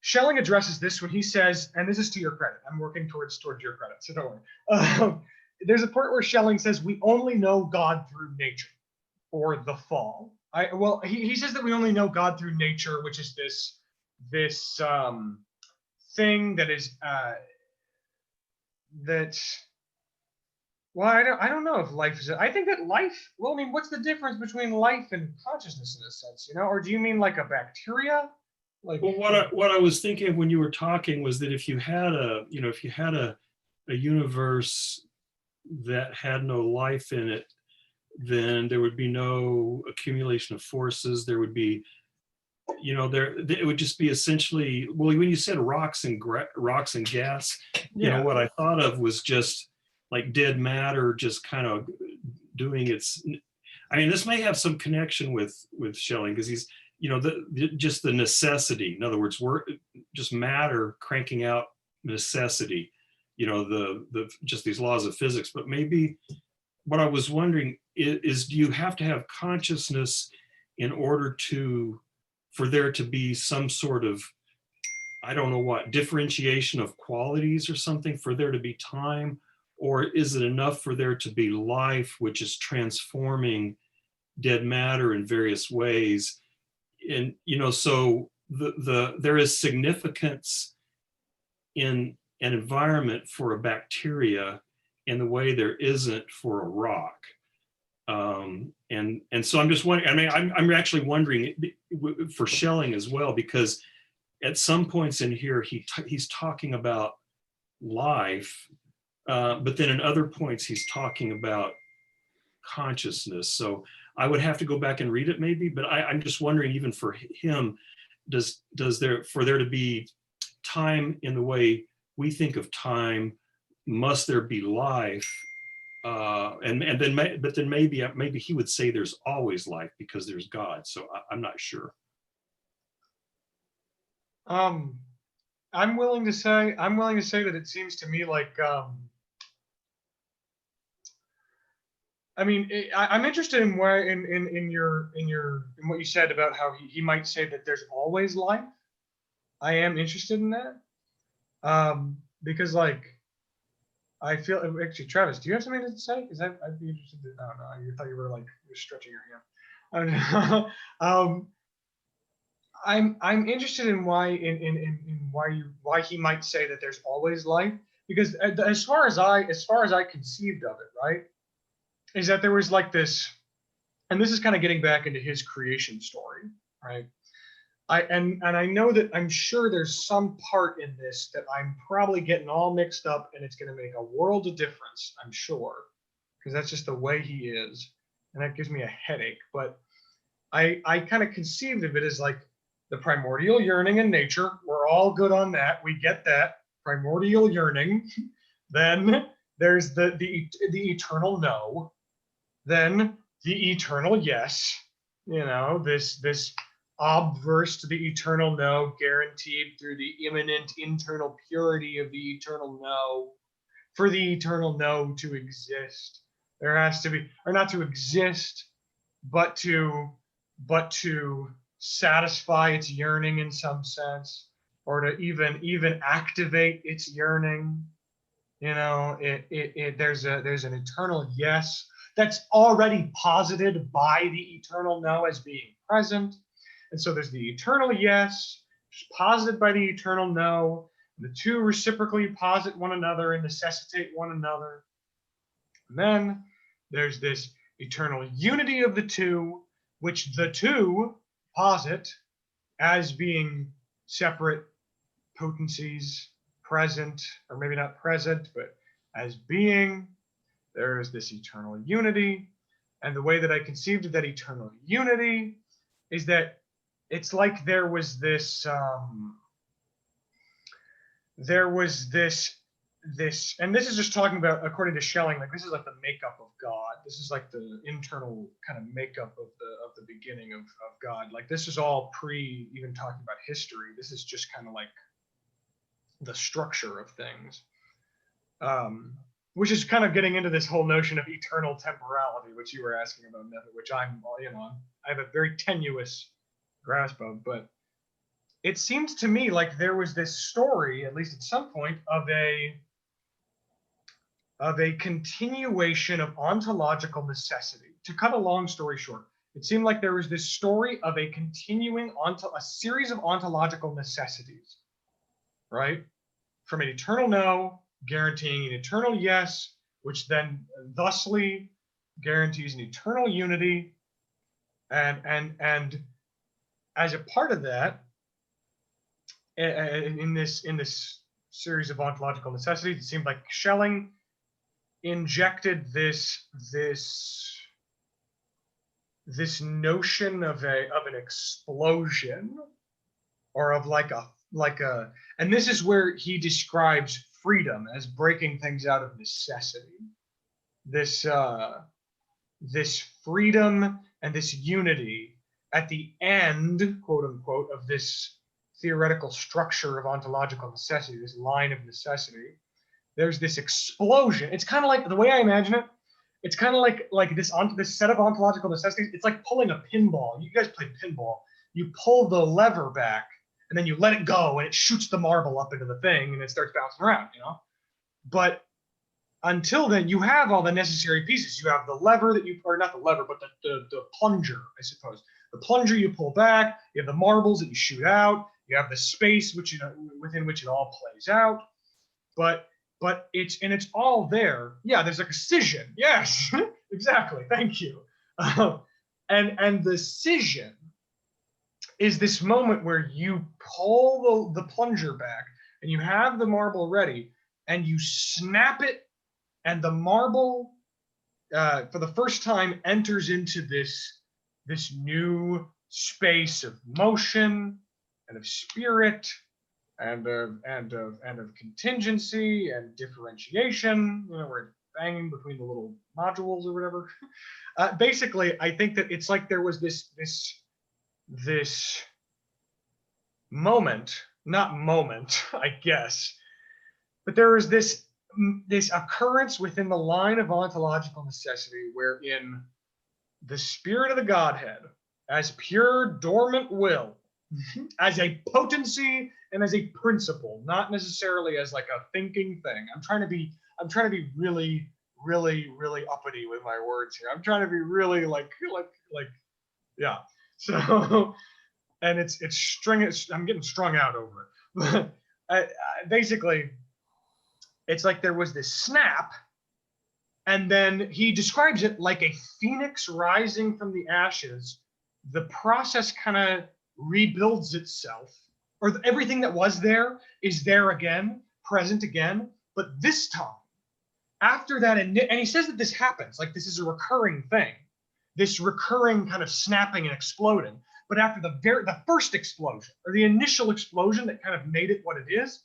B: Schelling addresses this when he says, and this is to your credit, I'm working towards your credit, so don't worry. There's a part where Schelling says we only know God through nature, or the fall. He says that we only know God through nature, which is this thing that is I don't know if life is. I think that life. Well, I mean, what's the difference between life and consciousness in a sense, you know? Or do you mean like a bacteria? Like,
A: well, what I was thinking of when you were talking was that if you had a universe that had no life in it, then there would be no accumulation of forces. There would be, it would just be essentially, well, when you said rocks and gas,
B: yeah.
A: What I thought of was just like dead matter, just kind of doing its. I mean, this may have some connection with Schelling, because he's, just the necessity. In other words, we're just matter cranking out necessity. The just these laws of physics. But maybe what I was wondering is do you have to have consciousness in order for there to be some sort of, I don't know what, differentiation of qualities or something, for there to be time? Or is it enough for there to be life, which is transforming dead matter in various ways? And, so there is significance in an environment for a bacteria in the way there isn't for a rock. And so I'm just wondering, I mean, I'm actually wondering for Schelling as well, because at some points in here, he's talking about life, but then in other points, he's talking about consciousness. So I would have to go back and read it maybe, but I'm just wondering, even for him, for there to be time in the way we think of time, must there be life? But then maybe he would say there's always life because there's God. So I'm not sure.
B: I'm willing to say that it seems to me like, I mean, I'm interested in where in what you said about how he might say that there's always life. I am interested in that, because like, I feel actually, Travis, do you have something to say? Because I'd be interested. I don't know. You thought you were like, you're stretching your hand. I'm interested in why he might say that there's always life, because as far as I conceived of it, right, is that there was like this, and this is kind of getting back into his creation story, right? And I know that I'm sure there's some part in this that I'm probably getting all mixed up, and it's going to make a world of difference, I'm sure, because that's just the way he is, and that gives me a headache. But I kind of conceived of it as like the primordial yearning in nature. We're all good on that. We get that primordial yearning. Then there's the eternal no. Then the eternal yes. You know, this obverse to the eternal no, guaranteed through the immanent internal purity of the eternal no. For the eternal no to exist, there has to be, or not to exist, but to satisfy its yearning in some sense, or to even activate its yearning. You know, there's an eternal yes that's already posited by the eternal no as being present. And so there's the eternal yes, which is posited by the eternal no. The two reciprocally posit one another and necessitate one another. And then there's this eternal unity of the two, which the two posit as being separate potencies, present, or maybe not present, but as being. There is this eternal unity. And the way that I conceived of that eternal unity is that it's like there was this, and this is just talking about, according to Schelling, like this is like the makeup of God. This is like the internal kind of makeup of the beginning of God. Like this is all pre even talking about history. This is just kind of like the structure of things, which is kind of getting into this whole notion of eternal temporality, which you were asking about, Neville, which I have a very tenuous grasp of. But it seems to me like there was this story, at least at some point, of a continuation of ontological necessity. To cut a long story short, it seemed like there was this story of a continuing a series of ontological necessities, right? From an eternal no, guaranteeing an eternal yes, which then thusly guarantees an eternal unity. And as a part of that, in this series of ontological necessities, it seemed like Schelling injected this notion of an explosion, or of like a, and this is where he describes freedom as breaking things out of necessity. This freedom and this unity at the end, quote unquote, of this theoretical structure of ontological necessity, this line of necessity, there's this explosion. It's kind of like, the way I imagine it, it's kind of like this set of ontological necessities. It's like pulling a pinball. You guys play pinball. You pull the lever back and then you let it go and it shoots the marble up into the thing and it starts bouncing around, you know? But until then, you have all the necessary pieces. You have the lever that you, or not the lever, but the plunger, I suppose. The plunger you pull back, you have the marbles that you shoot out, you have the space which, you know, within which it all plays out. But it's all there. Yeah, there's like a scission. Yes, exactly. Thank you. And the scission is this moment where you pull the plunger back and you have the marble ready and you snap it, and the marble for the first time enters into this new space of motion and of spirit and of contingency and differentiation. You know, we're banging between the little modules or whatever. Basically, I think that it's like there was this moment, not moment, I guess, but there was this occurrence within the line of ontological necessity wherein the spirit of the Godhead, as pure dormant will, as a potency and as a principle, not necessarily as like a thinking thing. I'm trying to be really, really, really uppity with my words here. I'm trying to be really like yeah. So and it's I'm getting strung out over it. Basically, it's like there was this snap, and then he describes it like a phoenix rising from the ashes. The process kind of rebuilds itself, or everything that was there is there again, present again, but this time, after that, and he says that this happens, like this is a recurring thing, this recurring kind of snapping and exploding. But after the first explosion, or the initial explosion that kind of made it what it is,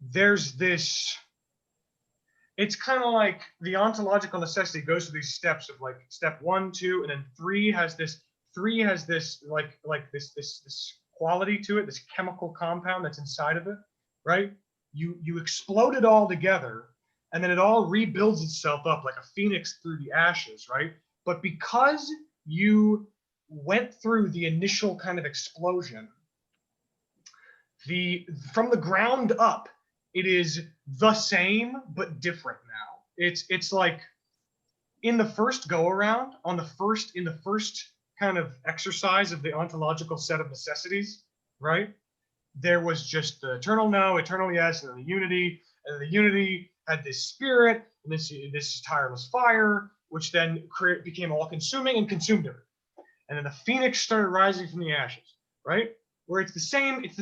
B: there's this, it's kind of like the ontological necessity goes through these steps of like step 1, 2, and then 3 has this like this quality to it, this chemical compound that's inside of it, right? You explode it all together, and then it all rebuilds itself up like a phoenix through the ashes, right? But because you went through the initial kind of explosion, from the ground up, it is the same but different now. It's like in the first go around, in the first kind of exercise of the ontological set of necessities, right? There was just the eternal no, eternal yes, and then the unity, and the unity had this spirit, and this tireless fire, which then became all-consuming and consumed everything. And then the phoenix started rising from the ashes, right? Where it's the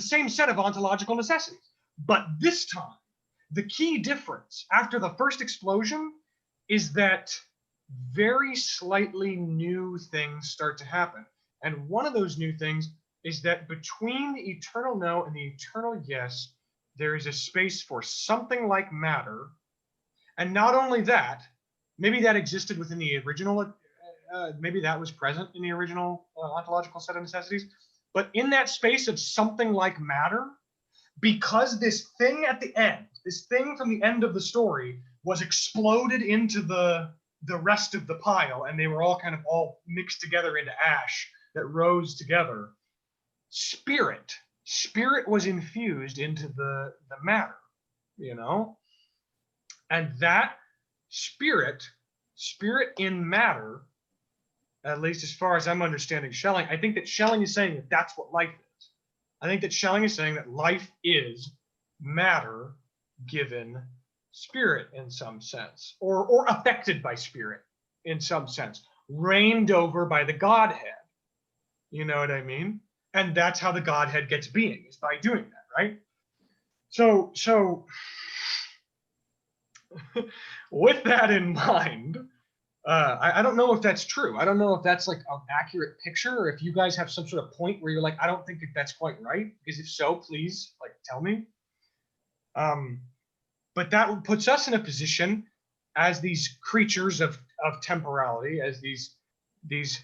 B: same set of ontological necessities. But this time, the key difference after the first explosion is that very slightly new things start to happen. And one of those new things is that between the eternal no and the eternal yes, there is a space for something like matter. And not only that, maybe that existed within the original, maybe that was present in the original ontological set of necessities, but in that space of something like matter, because this thing at the end, this thing from the end of the story was exploded into the rest of the pile, and they were all kind of all mixed together into ash that rose together. Spirit was infused into the matter, you know? And that spirit in matter, at least as far as I'm understanding Schelling, I think that Schelling is saying that that's what life is. I think that Schelling is saying that life is matter given spirit in some sense, or affected by spirit in some sense, reigned over by the Godhead. You know what I mean? And that's how the Godhead gets being, is by doing that, right? So with that in mind, I don't know if that's true. I don't know if that's like an accurate picture, or if you guys have some sort of point where you're like, I don't think that that's quite right. Because if so, please like tell me. But that puts us in a position as these creatures of temporality, as these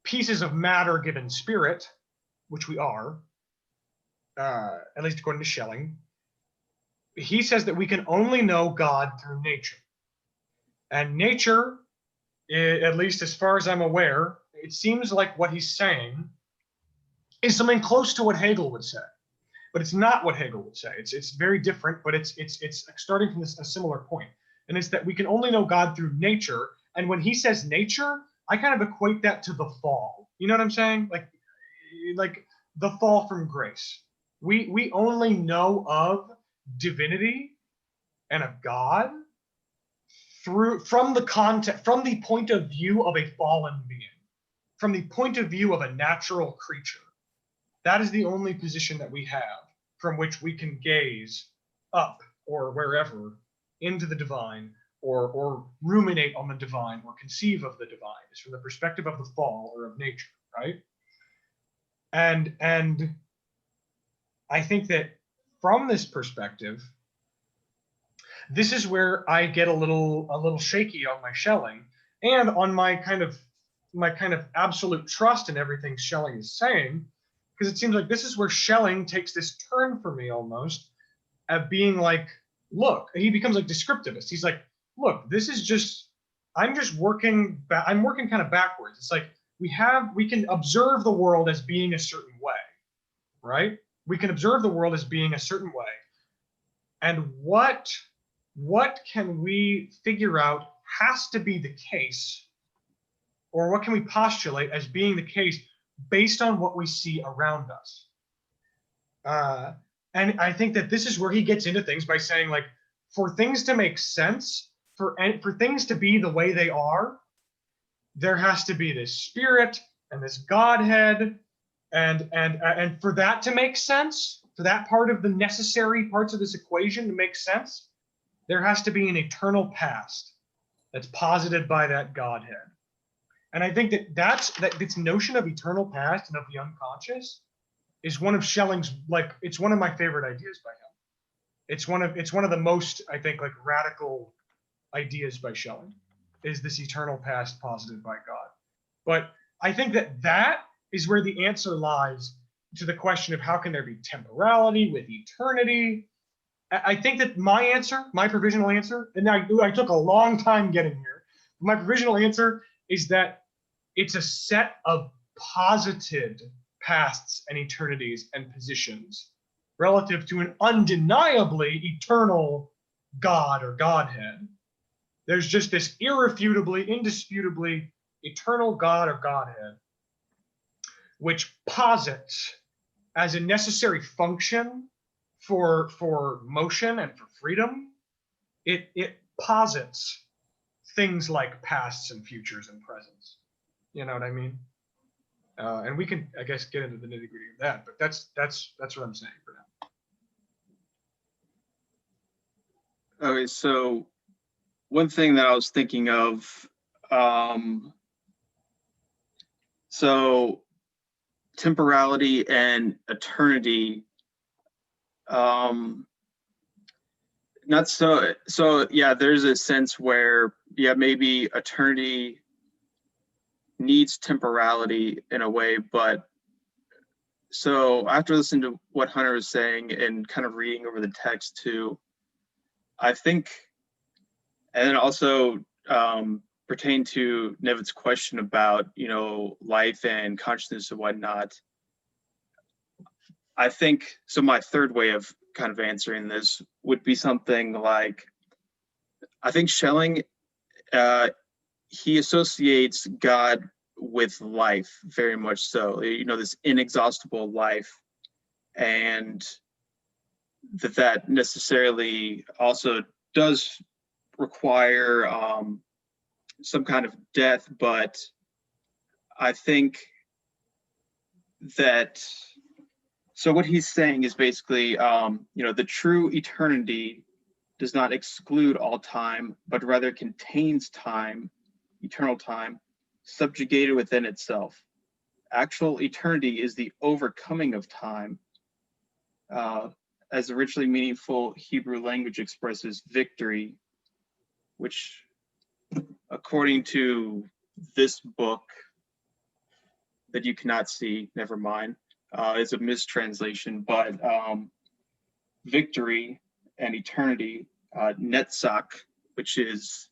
B: pieces of matter given spirit, which we are, at least according to Schelling. He says that we can only know God through nature. And nature, at least as far as I'm aware, it seems like what he's saying is something close to what Hegel would say. But it's not what Hegel would say. It's very different, but it's starting from a similar point. And it's that we can only know God through nature. And when he says nature, I kind of equate that to the fall. You know what I'm saying? Like the fall from grace. We only know of divinity and of God from the point of view of a fallen being, from the point of view of a natural creature. That is the only position that we have from which we can gaze up or wherever into the divine, or ruminate on the divine, or conceive of the divine. It's from the perspective of the fall or of nature, right? And I think that from this perspective, this is where I get a little shaky on my Schelling, and on my kind of absolute trust in everything Schelling is saying, because it seems like this is where Schelling takes this turn for me almost, at being like, look, he becomes like descriptivist. He's like, look, this is just, I'm working kind of backwards. It's like we can observe the world as being a certain way, right? We can observe the world as being a certain way. And what can we figure out has to be the case, or what can we postulate as being the case based on what we see around us. And I think that this is where he gets into things by saying, like, for things to make sense, for things to be the way they are, there has to be this spirit and this Godhead, and for that to make sense, for that part of the necessary parts of this equation to make sense, there has to be an eternal past that's posited by that Godhead. And I think that this notion of eternal past and of the unconscious is one of Schelling's, like, it's one of my favorite ideas by him. It's one of the most, I think, like, radical ideas by Schelling, is this eternal past posited by God. But I think that is where the answer lies to the question of how can there be temporality with eternity. I think that my answer, my provisional answer, and I took a long time getting here, my provisional answer is that it's a set of posited pasts and eternities and positions relative to an undeniably eternal God or Godhead. There's just this irrefutably, indisputably eternal God or Godhead, which posits as a necessary function for motion and for freedom. It posits things like pasts and futures and presents. You know what I mean? And we can, I guess, get into the nitty gritty of that, but that's what I'm saying for now.
C: Okay, so one thing that I was thinking of, so temporality and eternity, not so yeah, there's a sense where, yeah, maybe eternity needs temporality in a way, but so after listening to what Hunter was saying and kind of reading over the text too, I think, and then also pertain to Nevin's question about, life and consciousness and whatnot. I think, so my third way of kind of answering this would be something like, I think Schelling, he associates God with life very much so, this inexhaustible life, and that necessarily also does require some kind of death, but I think that, so what he's saying is basically, the true eternity does not exclude all time, but rather contains time, eternal time, subjugated within itself. Actual eternity is the overcoming of time. As the richly meaningful Hebrew language expresses victory, which, according to this book that you cannot see, never mind, is a mistranslation, but victory and eternity, Netzach, which is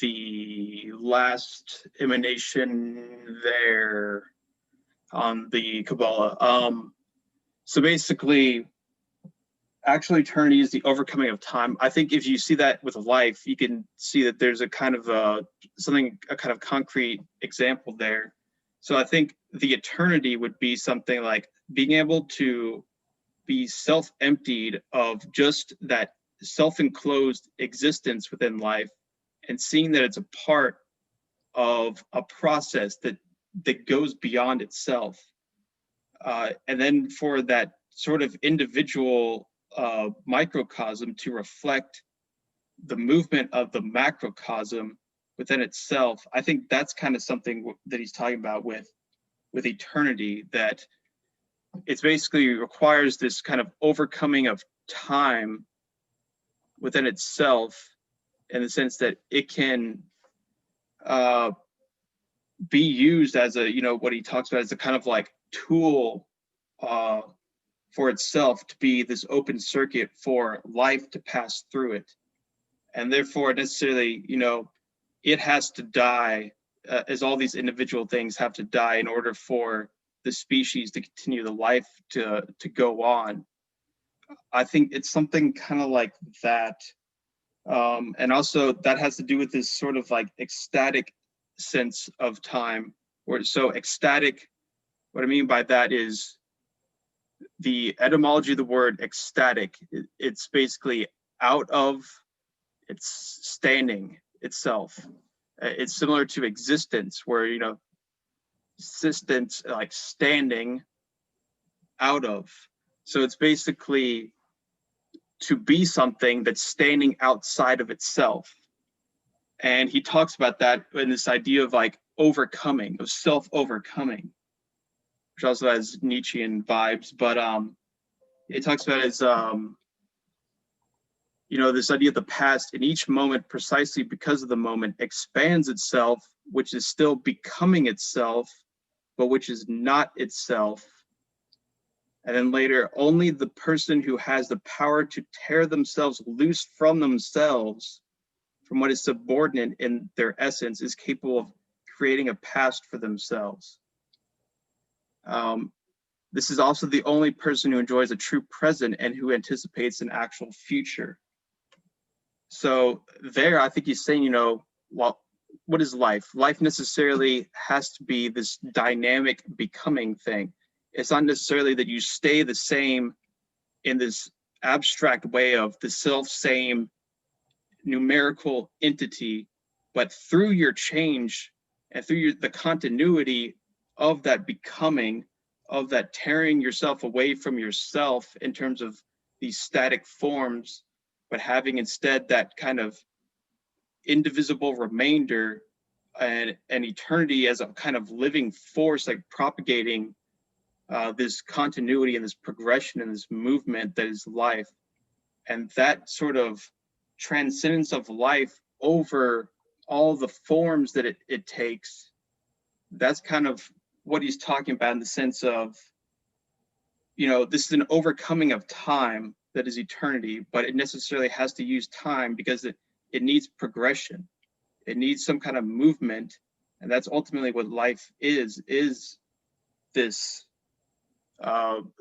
C: the last emanation there on the Kabbalah. So basically, actual eternity is the overcoming of time. I think if you see that with life, you can see that there's a kind of a kind of concrete example there. So I think the eternity would be something like being able to be self-emptied of just that self-enclosed existence within life, and seeing that it's a part of a process that goes beyond itself. And then for that sort of individual microcosm to reflect the movement of the macrocosm within itself, I think that's kind of something that he's talking about with eternity, that it's basically requires this kind of overcoming of time within itself, in the sense that it can be used as a, what he talks about as a kind of like tool for itself, to be this open circuit for life to pass through it. And therefore necessarily, it has to die, as all these individual things have to die in order for the species to continue the life to go on. I think it's something kind of like that. And also that has to do with this sort of like ecstatic sense of time, where it's so ecstatic What I mean by that is the etymology of the word ecstatic. It's basically out of, it's standing itself. It's similar to existence, where, you know, existence, like standing out of. So it's basically to be something that's standing outside of itself. And he talks about that in this idea of like overcoming, of self-overcoming, which also has Nietzschean vibes. But it talks about as you know, this idea of the past in each moment, precisely because of the moment, expands itself, which is still becoming itself, but which is not itself. And then later, only the person who has the power to tear themselves loose from themselves, from what is subordinate in their essence, is capable of creating a past for themselves. This is also the only person who enjoys a true present and who anticipates an actual future. So there, I think he's saying, you know, well, what is life? Life necessarily has to be this dynamic becoming thing. It's not necessarily that you stay the same in this abstract way of the self-same numerical entity, but through your change and through the continuity of that becoming, of that tearing yourself away from yourself in terms of these static forms, but having instead that kind of indivisible remainder and eternity as a kind of living force, like propagating this continuity and this progression and this movement that is life. And that sort of transcendence of life over all the forms that it takes, that's kind of what he's talking about in the sense of, you know, this is an overcoming of time that is eternity, but it necessarily has to use time because it needs progression. It needs some kind of movement. And that's ultimately what life is this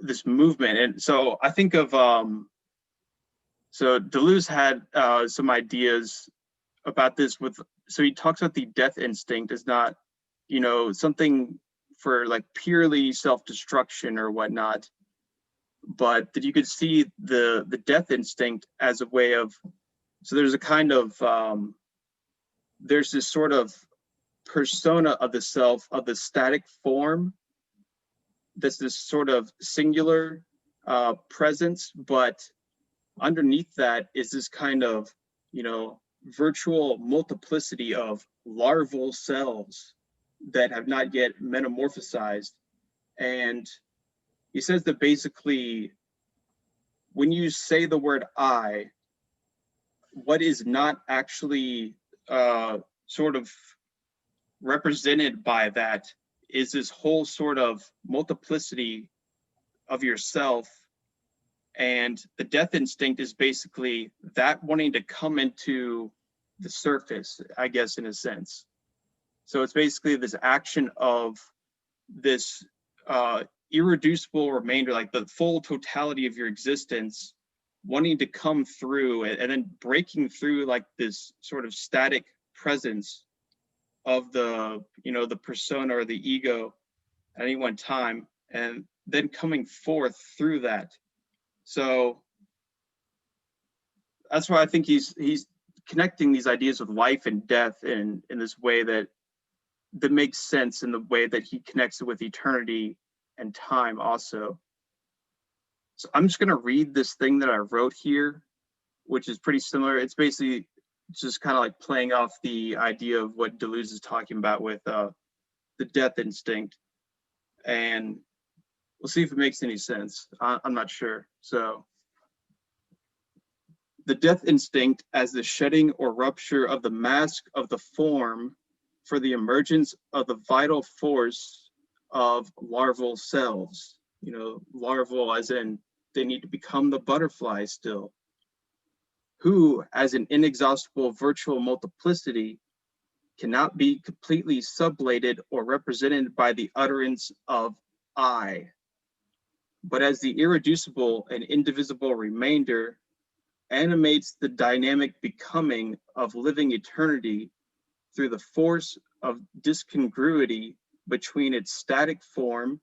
C: this movement. And so I think of so Deleuze had some ideas about this with, so he talks about the death instinct as not, you know, something for like purely self-destruction or whatnot, but that you could see the death instinct as a way of, so there's a kind of there's this sort of persona of the self, of the static form, that's this sort of singular presence, but underneath that is this kind of, you know, virtual multiplicity of larval cells that have not yet metamorphosized. And he says that basically, when you say the word I, what is not actually sort of represented by that is this whole sort of multiplicity of yourself. And the death instinct is basically that wanting to come into the surface, I guess, in a sense. So it's basically this action of this irreducible remainder, like the full totality of your existence, wanting to come through and then breaking through like this sort of static presence of the, you know, the persona or the ego at any one time, and then coming forth through that. So that's why I think he's connecting these ideas with life and death in this way that makes sense, in the way that he connects it with eternity and time also. So I'm just going to read this thing that I wrote here, which is pretty similar. It's basically just kind of like playing off the idea of what Deleuze is talking about with the death instinct. And we'll see if it makes any sense. I'm not sure. So, the death instinct as the shedding or rupture of the mask of the form for the emergence of the vital force of larval cells. You know, larval as in they need to become the butterfly still, who, as an inexhaustible virtual multiplicity, cannot be completely sublated or represented by the utterance of I, but as the irreducible and indivisible remainder, animates the dynamic becoming of living eternity through the force of discongruity between its static form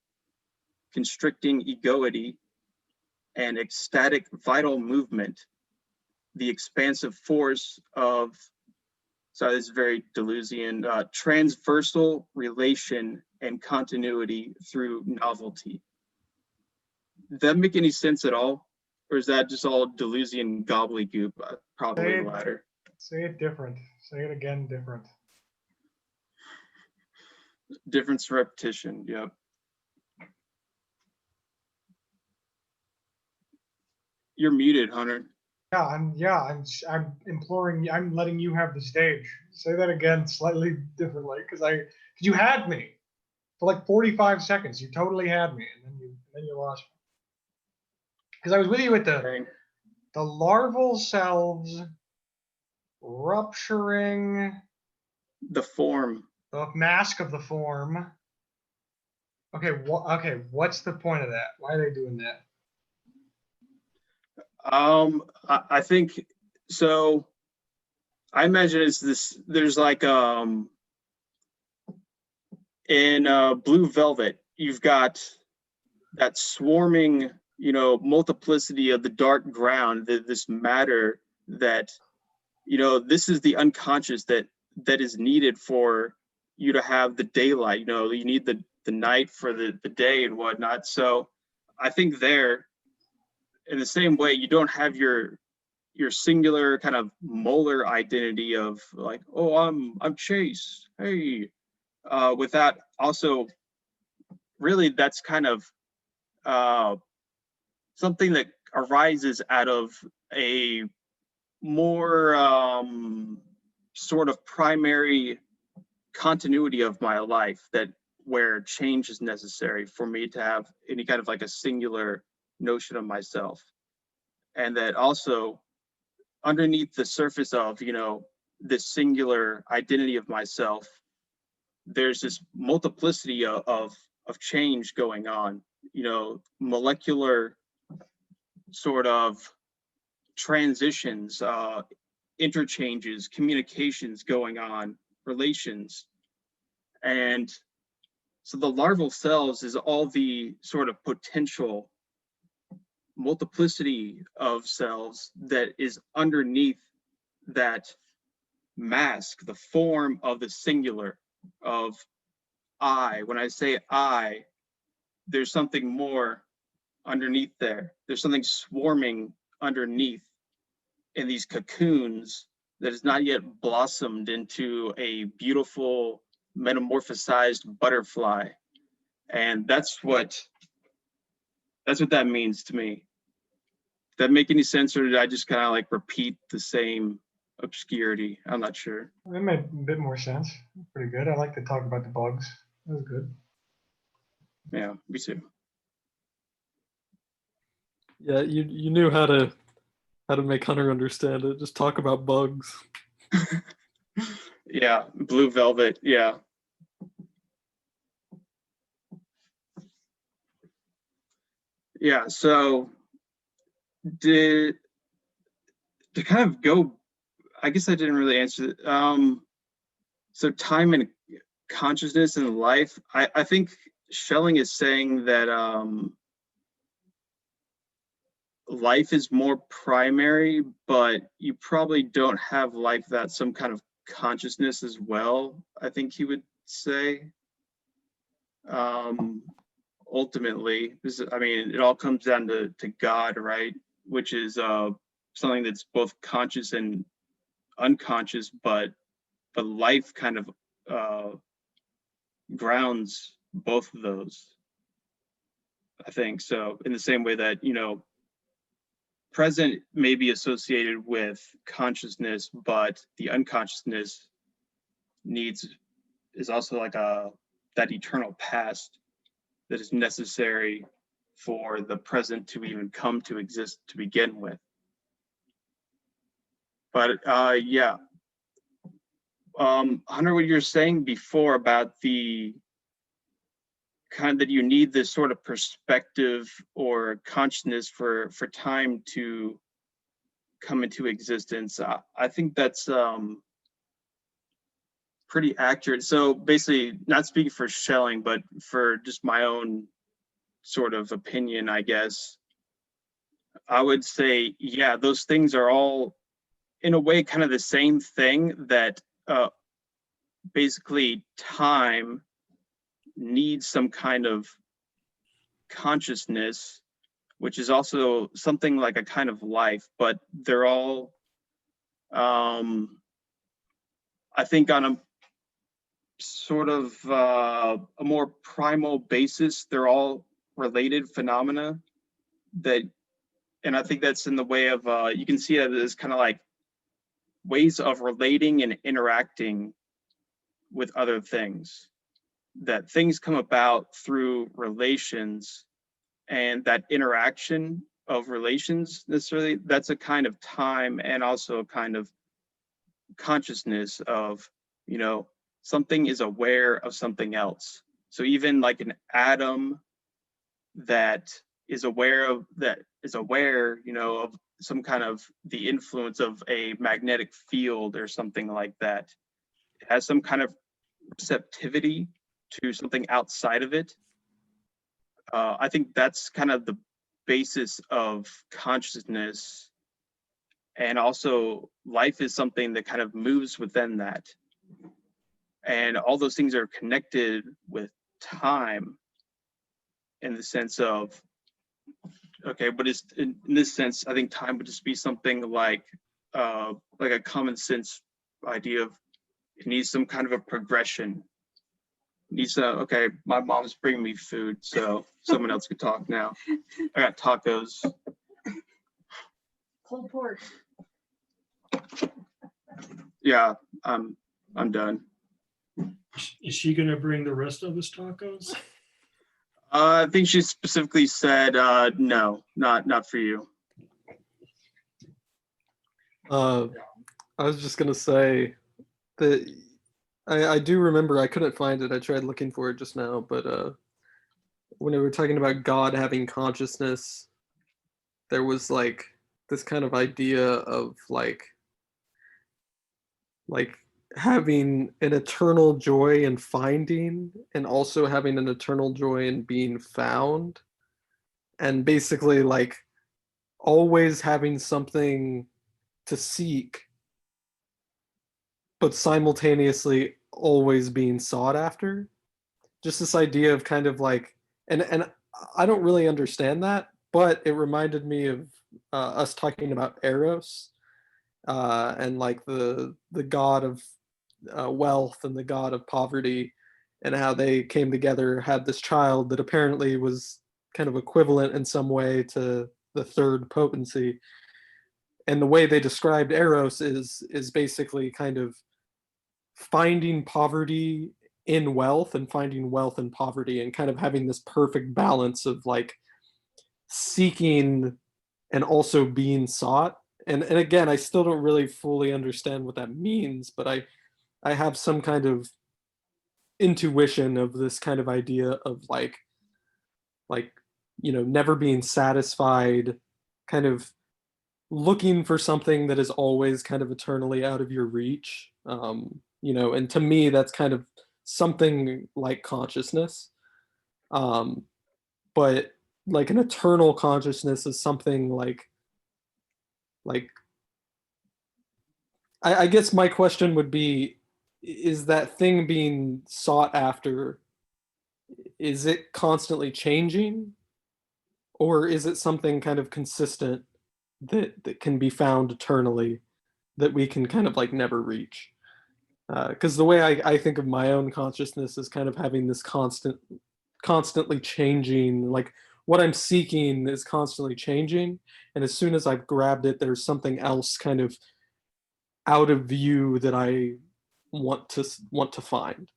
C: constricting egoity and ecstatic vital movement, the expansive force of, sorry, this is very Deleuzian, transversal relation and continuity through novelty. Does that make any sense at all? Or is that just all Deleuzian gobbledygook? Probably the latter.
B: Say it different. Say it again different.
C: Difference repetition, yep. You're muted, Hunter.
B: I'm imploring, I'm letting you have the stage. Say that again slightly differently, because you had me for like 45 seconds. You totally had me, and then you lost me. Because I was with you at the larval cells rupturing
C: The form.
B: the mask of the form. Okay, what's the point of that? Why are they doing that?
C: I think so. I imagine it's this. There's like in Blue Velvet, you've got that swarming, multiplicity of the dark ground, this matter that, this is the unconscious that is needed for you to have the daylight. You need the night for the day and whatnot. So I think there, in the same way, you don't have your singular kind of molar identity of like, oh, I'm Chase, hey, with that also, really, that's kind of something that arises out of a more sort of primary continuity of my life, that where change is necessary for me to have any kind of like a singular notion of myself. And that also underneath the surface of, this singular identity of myself, there's this multiplicity of change going on, molecular sort of transitions, interchanges, communications going on, relations. And so the larval cells is all the sort of potential multiplicity of cells that is underneath that mask, the form of the singular of I. When I say I, there's something more underneath there. There's something swarming underneath in these cocoons that has not yet blossomed into a beautiful metamorphosized butterfly. And that's what that means to me. Does that make any sense, or did I just kind of like repeat the same obscurity? I'm not sure.
B: That made a bit more sense. Pretty good. I like to talk about the bugs. That was good.
C: Yeah, me too.
D: Yeah, you knew how to make Hunter understand it. Just talk about bugs.
C: Yeah, Blue Velvet. Yeah. Yeah. So to kind of go, I guess I didn't really answer. So time and consciousness and life. I think Schelling is saying that life is more primary, but you probably don't have life without some kind of consciousness as well, I think he would say. Ultimately, it all comes down to God, right? Which is something that's both conscious and unconscious, but life kind of grounds both of those, I think. So in the same way that, present may be associated with consciousness, but the unconsciousness is also like that eternal past that is necessary for the present to even come to exist to begin with. But yeah, Hunter, what you were saying before about the kind that you need this sort of perspective or consciousness for time to come into existence. I think that's pretty accurate. So basically, not speaking for Schelling, but for just my own sort of opinion, I guess, I would say, yeah, those things are all in a way kind of the same thing, that basically time needs some kind of consciousness, which is also something like a kind of life, but they're all, I think, on a sort of a more primal basis, they're all related phenomena that, and I think that's in the way of, you can see it as kind of like ways of relating and interacting with other things, that things come about through relations, and that interaction of relations, necessarily, that's a kind of time and also a kind of consciousness of, you know, something is aware of something else. So even like an atom that is aware, you know, of some kind of the influence of a magnetic field or something like that, it has some kind of receptivity to something outside of it. I think that's kind of the basis of consciousness. And also life is something that kind of moves within that. And all those things are connected with time, in the sense of, okay, but it's in this sense, I think time would just be something like a common sense idea of, it needs some kind of a progression. It needs to, okay, my mom's bringing me food, so someone else could talk now. I got tacos.
E: Pulled pork.
C: Yeah, I'm done.
A: Is she gonna bring the rest of us tacos?
C: I think she specifically said, no, not for you.
D: I was just gonna say that I do remember, I couldn't find it. I tried looking for it just now, but when we were talking about God having consciousness, there was like this kind of idea of like having an eternal joy in finding, and also having an eternal joy in being found, and basically like always having something to seek, but simultaneously always being sought after. Just this idea of kind of like, and I don't really understand that, but it reminded me of us talking about Eros, and like the god of wealth and the god of poverty, and how they came together, had this child that apparently was kind of equivalent in some way to the third potency. And the way they described Eros is basically kind of finding poverty in wealth and finding wealth in poverty, and kind of having this perfect balance of like seeking and also being sought. And again, I still don't really fully understand what that means, but I have some kind of intuition of this kind of idea of like never being satisfied, kind of looking for something that is always kind of eternally out of your reach. And to me, that's kind of something like consciousness. But like an eternal consciousness is something like I guess my question would be, is that thing being sought after, is it constantly changing, or is it something kind of consistent that can be found eternally, that we can kind of like never reach? Because the way I think of my own consciousness is kind of having this constantly changing, like what I'm seeking is constantly changing, and as soon as I've grabbed it, there's something else kind of out of view that I want to find.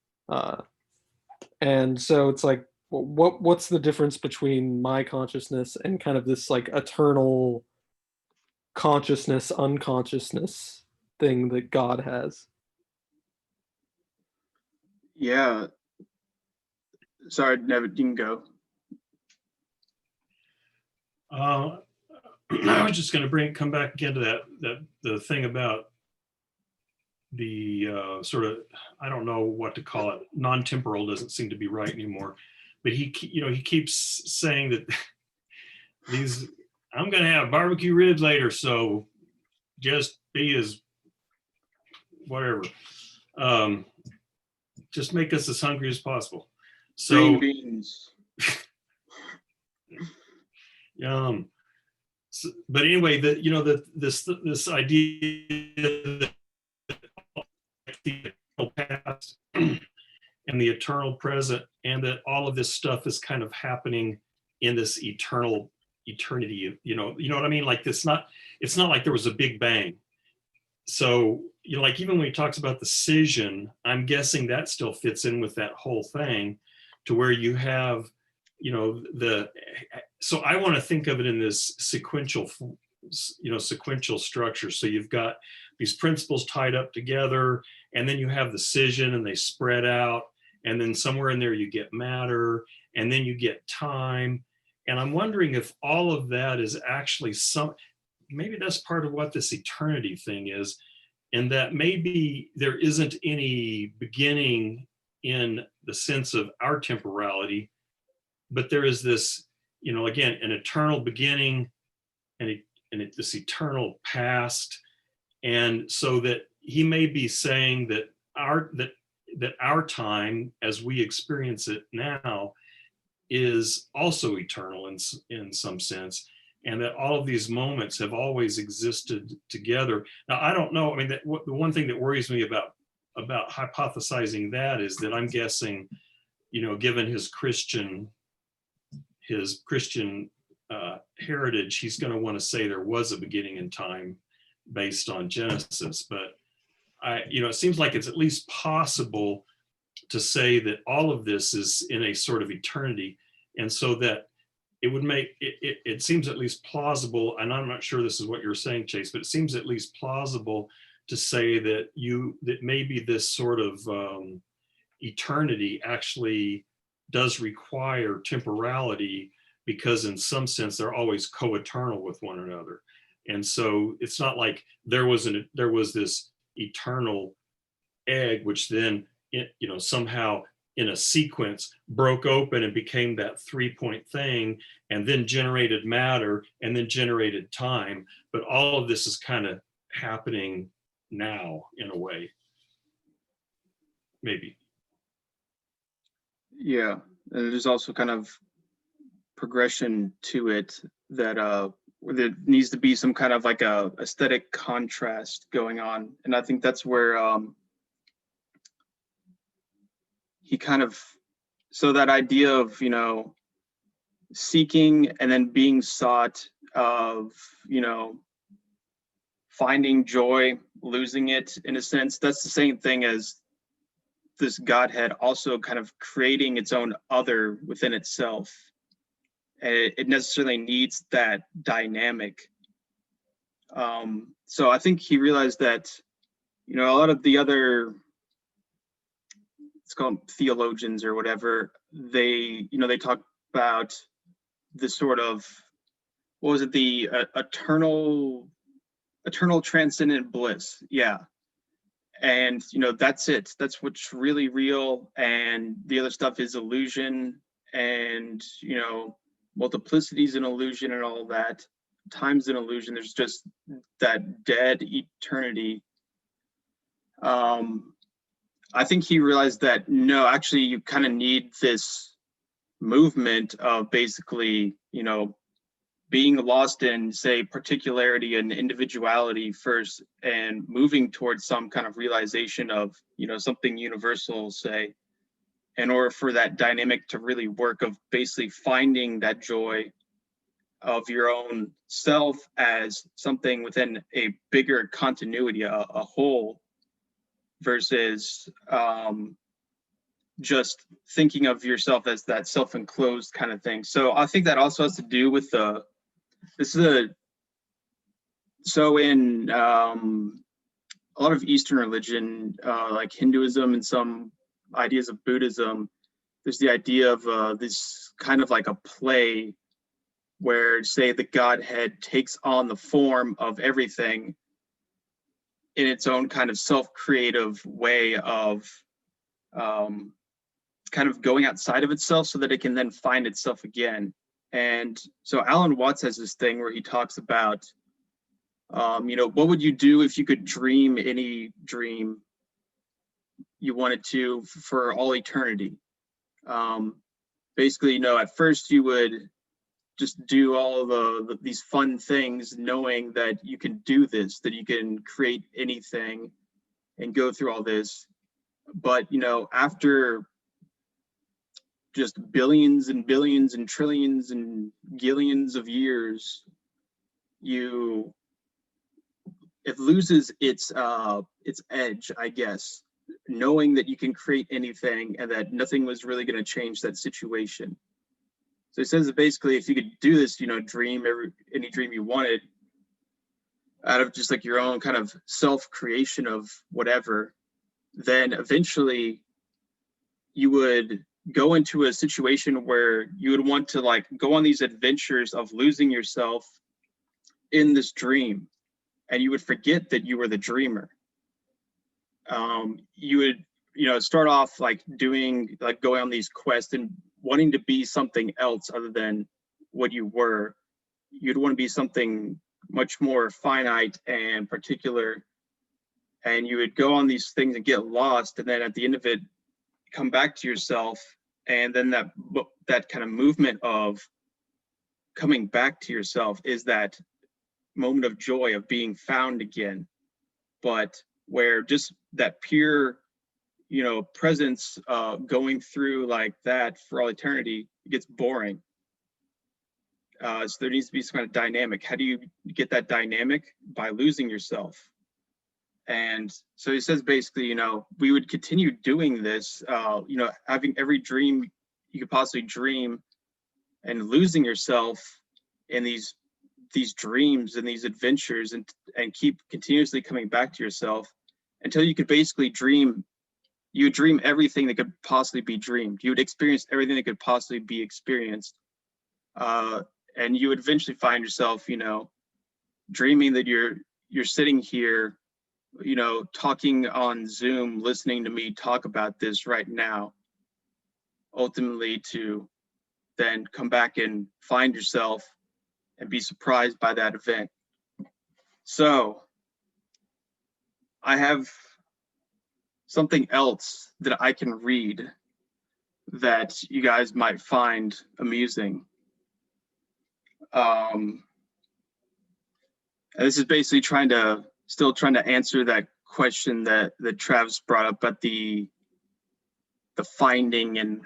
D: And so it's like, what's the difference between my consciousness and kind of this like eternal consciousness, unconsciousness thing that God has?
C: Yeah. Sorry, Nevin, you can go.
A: I was just going to come back again to the thing about the sort of, I don't know what to call it. Non-temporal doesn't seem to be right anymore, but he keeps saying that these, I'm going to have barbecue ribs later, so just be as whatever. Just make us as hungry as possible.
C: Green
A: So,
C: beans.
A: but anyway, this idea that the eternal past and the eternal present, and that all of this stuff is kind of happening in this eternity. You know what I mean? Like it's not like there was a big bang. So, like even when he talks about the scission, I'm guessing that still fits in with that whole thing, to where you have, so I want to think of it in this sequential structure. So you've got these principles tied up together, and then you have the scission and they spread out, and then somewhere in there you get matter, and then you get time. And I'm wondering if all of that is actually maybe that's part of what this eternity thing is, and that maybe there isn't any beginning in the sense of our temporality, but there is this, again, an eternal beginning and this eternal past. And so that he may be saying that our time as we experience it now is also eternal in some sense, and that all of these moments have always existed together. Now, I don't know. I mean, the one thing that worries me about hypothesizing that is that I'm guessing, given his Christian heritage, he's going to want to say there was a beginning in time based on Genesis. But it seems like it's at least possible to say that all of this is in a sort of eternity, and so that it would make it seems at least plausible, and I'm not sure this is what you're saying, Chase, but it seems at least plausible to say that maybe this sort of eternity actually does require temporality, because in some sense they're always co-eternal with one another. And so it's not like there was this eternal egg which then somehow in a sequence broke open and became that 3-point thing, and then generated matter, and then generated time. But all of this is kind of happening now in a way, maybe.
C: Yeah, and there's also kind of progression to it that there needs to be some kind of like a aesthetic contrast going on, and I think that's where he kind of, so that idea of seeking and then being sought, of finding joy, losing it, in a sense, that's the same thing as this Godhead also kind of creating its own other within itself. And it necessarily needs that dynamic. So I think he realized that, a lot of the other, let's call them theologians or whatever, they talk about this sort of, what was it, the eternal transcendent bliss. Yeah. And that's it, that's what's really real, and the other stuff is illusion, and multiplicity's an illusion, and all that, time's an illusion. There's just that dead eternity. I think he realized that no, actually you kind of need this movement of basically being lost in, say, particularity and individuality first, and moving towards some kind of realization of something universal, say, in order for that dynamic to really work, of basically finding that joy of your own self as something within a bigger continuity, a whole, versus just thinking of yourself as that self-enclosed kind of thing. So I think that also has to do with so in a lot of Eastern religion, like Hinduism and some ideas of Buddhism, there's the idea of this kind of like a play where, say, the Godhead takes on the form of everything in its own kind of self-creative way of kind of going outside of itself so that it can then find itself again. And so Alan Watts has this thing where he talks about, what would you do if you could dream any dream you wanted to for all eternity? Basically, at first you would just do all these fun things, knowing that you can do this, that you can create anything and go through all this. But, after just billions and billions and trillions and gillions of years, it loses its edge, I guess, knowing that you can create anything and that nothing was really going to change that situation. So it says that basically, if you could do this, dream any dream you wanted out of just like your own kind of self-creation of whatever, then eventually you would go into a situation where you would want to like go on these adventures of losing yourself in this dream, and you would forget that you were the dreamer. You would, start off like going on these quests and wanting to be something else other than what you were. You'd want to be something much more finite and particular, and you would go on these things and get lost, and then at the end of it, come back to yourself. And then that kind of movement of coming back to yourself is that moment of joy of being found again, but where just that pure presence going through like that for all eternity, it gets boring. So there needs to be some kind of dynamic. How do you get that dynamic? By losing yourself. And so he says basically, we would continue doing this, having every dream you could possibly dream and losing yourself in these dreams and these adventures, and keep continuously coming back to yourself until you could basically dream everything that could possibly be dreamed. You would experience everything that could possibly be experienced. And you would eventually find yourself, dreaming that you're sitting here, talking on Zoom, listening to me talk about this right now, ultimately to then come back and find yourself and be surprised by that event. So I have something else that I can read that you guys might find amusing. And this is basically still trying to answer that question that Travis brought up about the finding and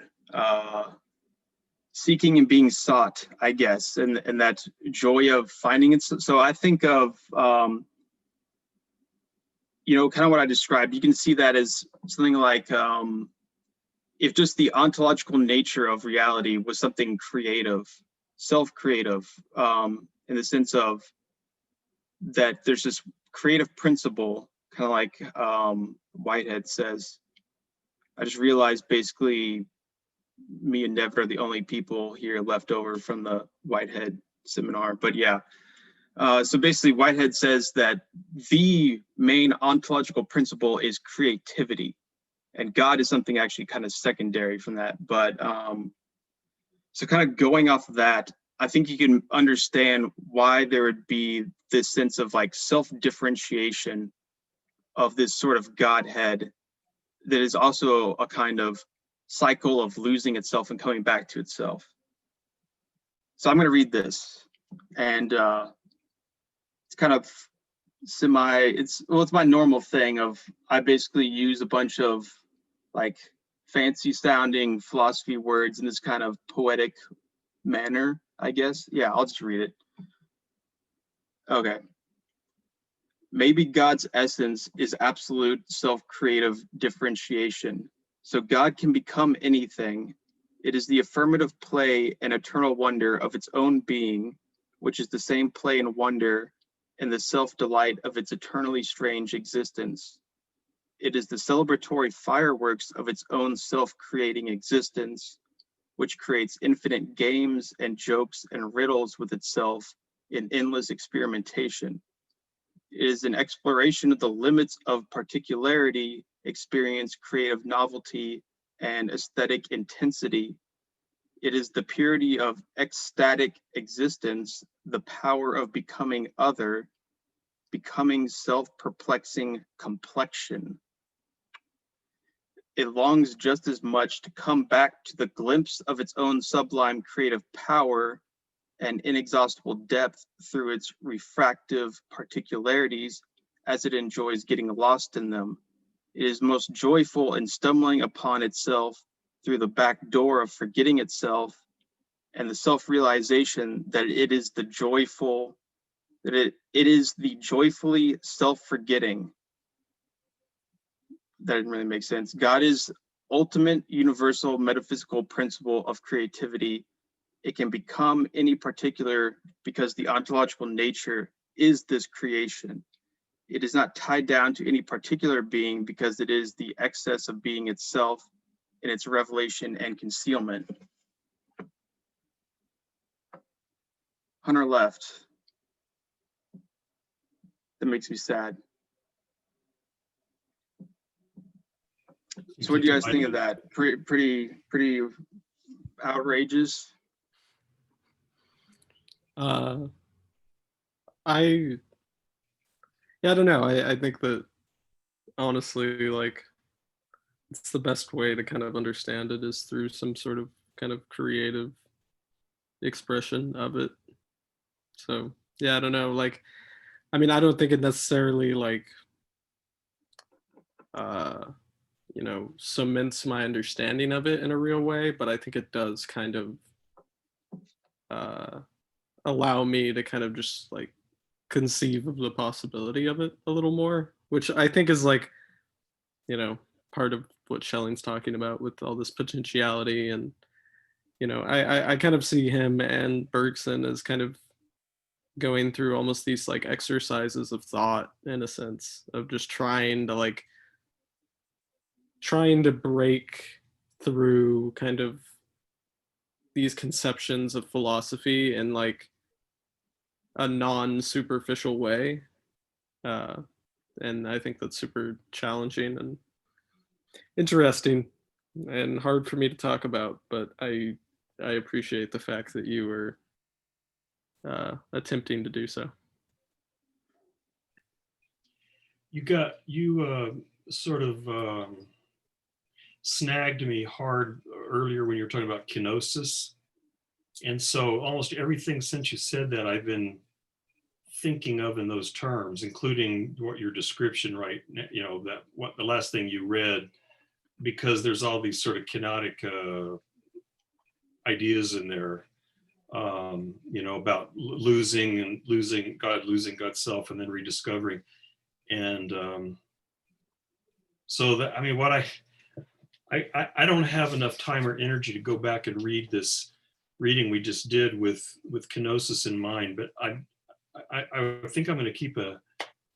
C: seeking and being sought, I guess, and that joy of finding it. So I think of kind of what I described. You can see that as something like if just the ontological nature of reality was something creative, self-creative, in the sense of that there's this creative principle, kind of like Whitehead says. I just realized basically me and Nev are the only people here left over from the Whitehead seminar, but yeah. So basically Whitehead says that the main ontological principle is creativity, and God is something actually kind of secondary from that. But so kind of going off of that, I think you can understand why there would be this sense of like self-differentiation of this sort of Godhead that is also a kind of cycle of losing itself and coming back to itself. So I'm going to read this, and it's kind of it's my normal thing of I basically use a bunch of like fancy sounding philosophy words in this kind of poetic manner, I guess. Yeah, I'll just read it. Okay. Maybe God's essence is absolute self-creative differentiation. So God can become anything. It is the affirmative play and eternal wonder of its own being, which is the same play and wonder and the self-delight of its eternally strange existence. It is the celebratory fireworks of its own self-creating existence, which creates infinite games and jokes and riddles with itself in endless experimentation. It is an exploration of the limits of particularity, experience, creative novelty, and aesthetic intensity. It is the purity of ecstatic existence, the power of becoming other, becoming self-perplexing complexion. It longs just as much to come back to the glimpse of its own sublime creative power and inexhaustible depth through its refractive particularities as it enjoys getting lost in them. It is most joyful in stumbling upon itself through the back door of forgetting itself and the self-realization that it is the joyful, that it is the joyfully self-forgetting. That didn't really make sense. God is ultimate universal metaphysical principle of creativity. It can become any particular because the ontological nature is this creation. It is not tied down to any particular being because it is the excess of being itself in its revelation and concealment. Hunter left. That makes me sad. So what do you guys think of that? Pretty outrageous.
D: I don't know. I think that honestly, like, it's the best way to kind of understand it is through some sort of kind of creative expression of it. So yeah, I don't know. Like, I mean, I don't think it necessarily like cements my understanding of it in a real way, but I think it does kind of allow me to kind of just like conceive of the possibility of it a little more, which I think is like, part of what Schelling's talking about with all this potentiality. And, I kind of see him and Bergson as kind of going through almost these like exercises of thought in a sense of just trying to break through kind of these conceptions of philosophy in like a non-superficial way. And I think that's super challenging and interesting and hard for me to talk about, but I appreciate the fact that you were attempting to do so.
A: You sort of snagged me hard earlier when you were talking about kenosis. And so almost everything since you said that I've been thinking of in those terms, including what your description, right? That what the last thing you read, because there's all these sort of kenotic ideas in there, about losing God, losing God's self, and then rediscovering. And so that, I mean, what I don't have enough time or energy to go back and read this reading we just did with kenosis in mind, but I think I'm going to keep an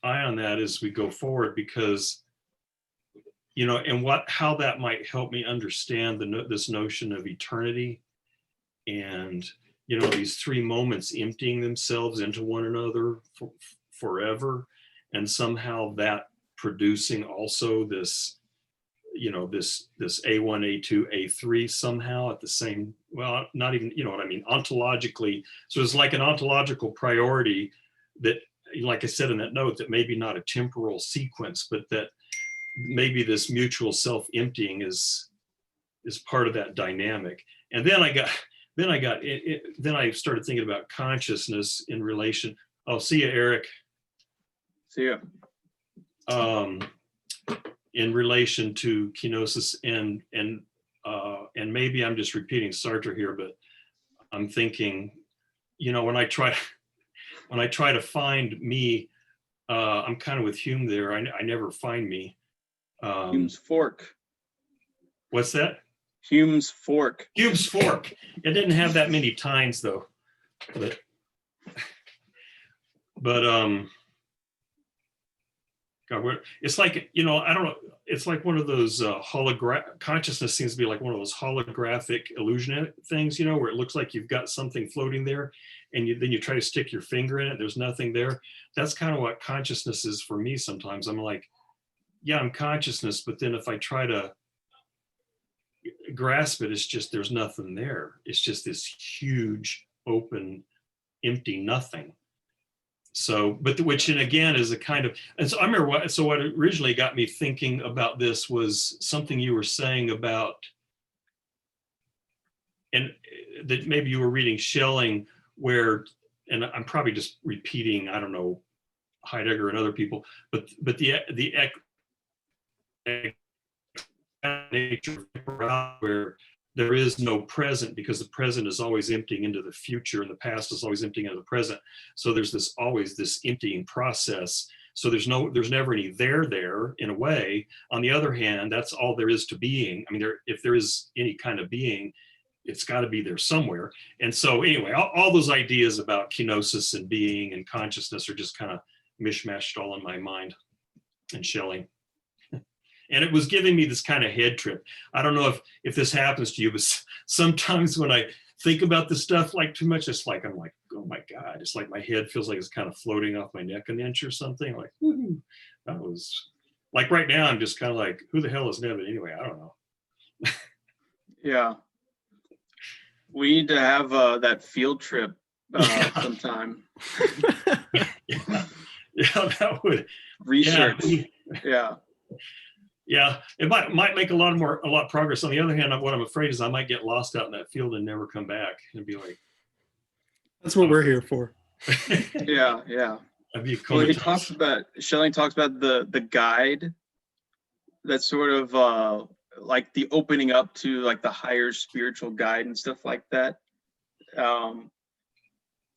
A: eye on that as we go forward, because and how that might help me understand this notion of eternity, and these three moments emptying themselves into one another forever, and somehow that producing also this this A1, A2, A3 somehow at the same, well, not even, what I mean, ontologically. So it's like an ontological priority that, like I said in that note, that maybe not a temporal sequence, but that maybe this mutual self-emptying is part of that dynamic. And then I started thinking about consciousness in relation. Oh, see you, Eric.
C: See ya.
A: In relation to kenosis, and maybe I'm just repeating Sartre here, but I'm thinking, when I try to find me, I'm kind of with Hume there. I never find me.
C: Hume's fork.
A: What's that?
C: Hume's fork.
A: Hume's fork. It didn't have that many tines though, but God, it's like, I don't know, it's like one of those consciousness seems to be like one of those holographic illusion things, where it looks like you've got something floating there, and then you try to stick your finger in it, there's nothing there. That's kind of what consciousness is for me sometimes. I'm like, yeah, I'm consciousness, but then if I try to grasp it, it's just there's nothing there. It's just this huge, open, empty nothing. So, but which, and again, is a kind of, and so I remember what originally got me thinking about this was something you were saying about, and that maybe you were reading Schelling, where, and I'm probably just repeating, I don't know, Heidegger and other people, but the nature where there is no present, because the present is always emptying into the future and the past is always emptying into the present. So there's always this emptying process. So there's never any there in a way. On the other hand, that's all there is to being. I mean, if there is any kind of being, it's got to be there somewhere. And so anyway, all those ideas about kenosis and being and consciousness are just kind of mishmashed all in my mind and Schelling. And it was giving me this kind of head trip. I don't know if this happens to you, but sometimes when I think about this stuff like too much, it's like, I'm like, oh my God, it's like my head feels like it's kind of floating off my neck an inch or something. Like, woo-hoo. That was like right now, I'm just kind of like, who the hell is Nevin anyway? I don't know.
C: Yeah. We need to have that field trip sometime.
A: Yeah, that would
C: Research. Yeah.
A: Yeah, it might make a lot of progress. On the other hand, what I'm afraid is I might get lost out in that field and never come back and be like,
D: That's what we're here for.
C: Yeah.
A: I'd be
C: Well,
A: comatose.
C: Schelling talks about the guide, that's sort of like the opening up to like the higher spiritual guide and stuff like that.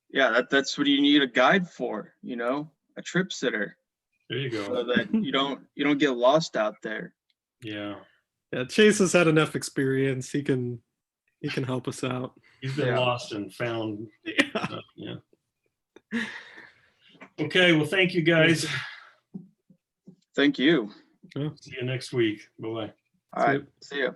C: Yeah, that's what you need a guide for, a trip sitter.
A: There you go.
C: So that you don't get lost out there.
A: Yeah.
D: Yeah, Chase has had enough experience. He can help us out.
A: He's been lost and found.
D: Yeah.
A: Yeah. Okay, well, thank you guys.
C: Thank you.
D: Yeah.
A: See you next week. Bye-bye.
C: All right. See ya.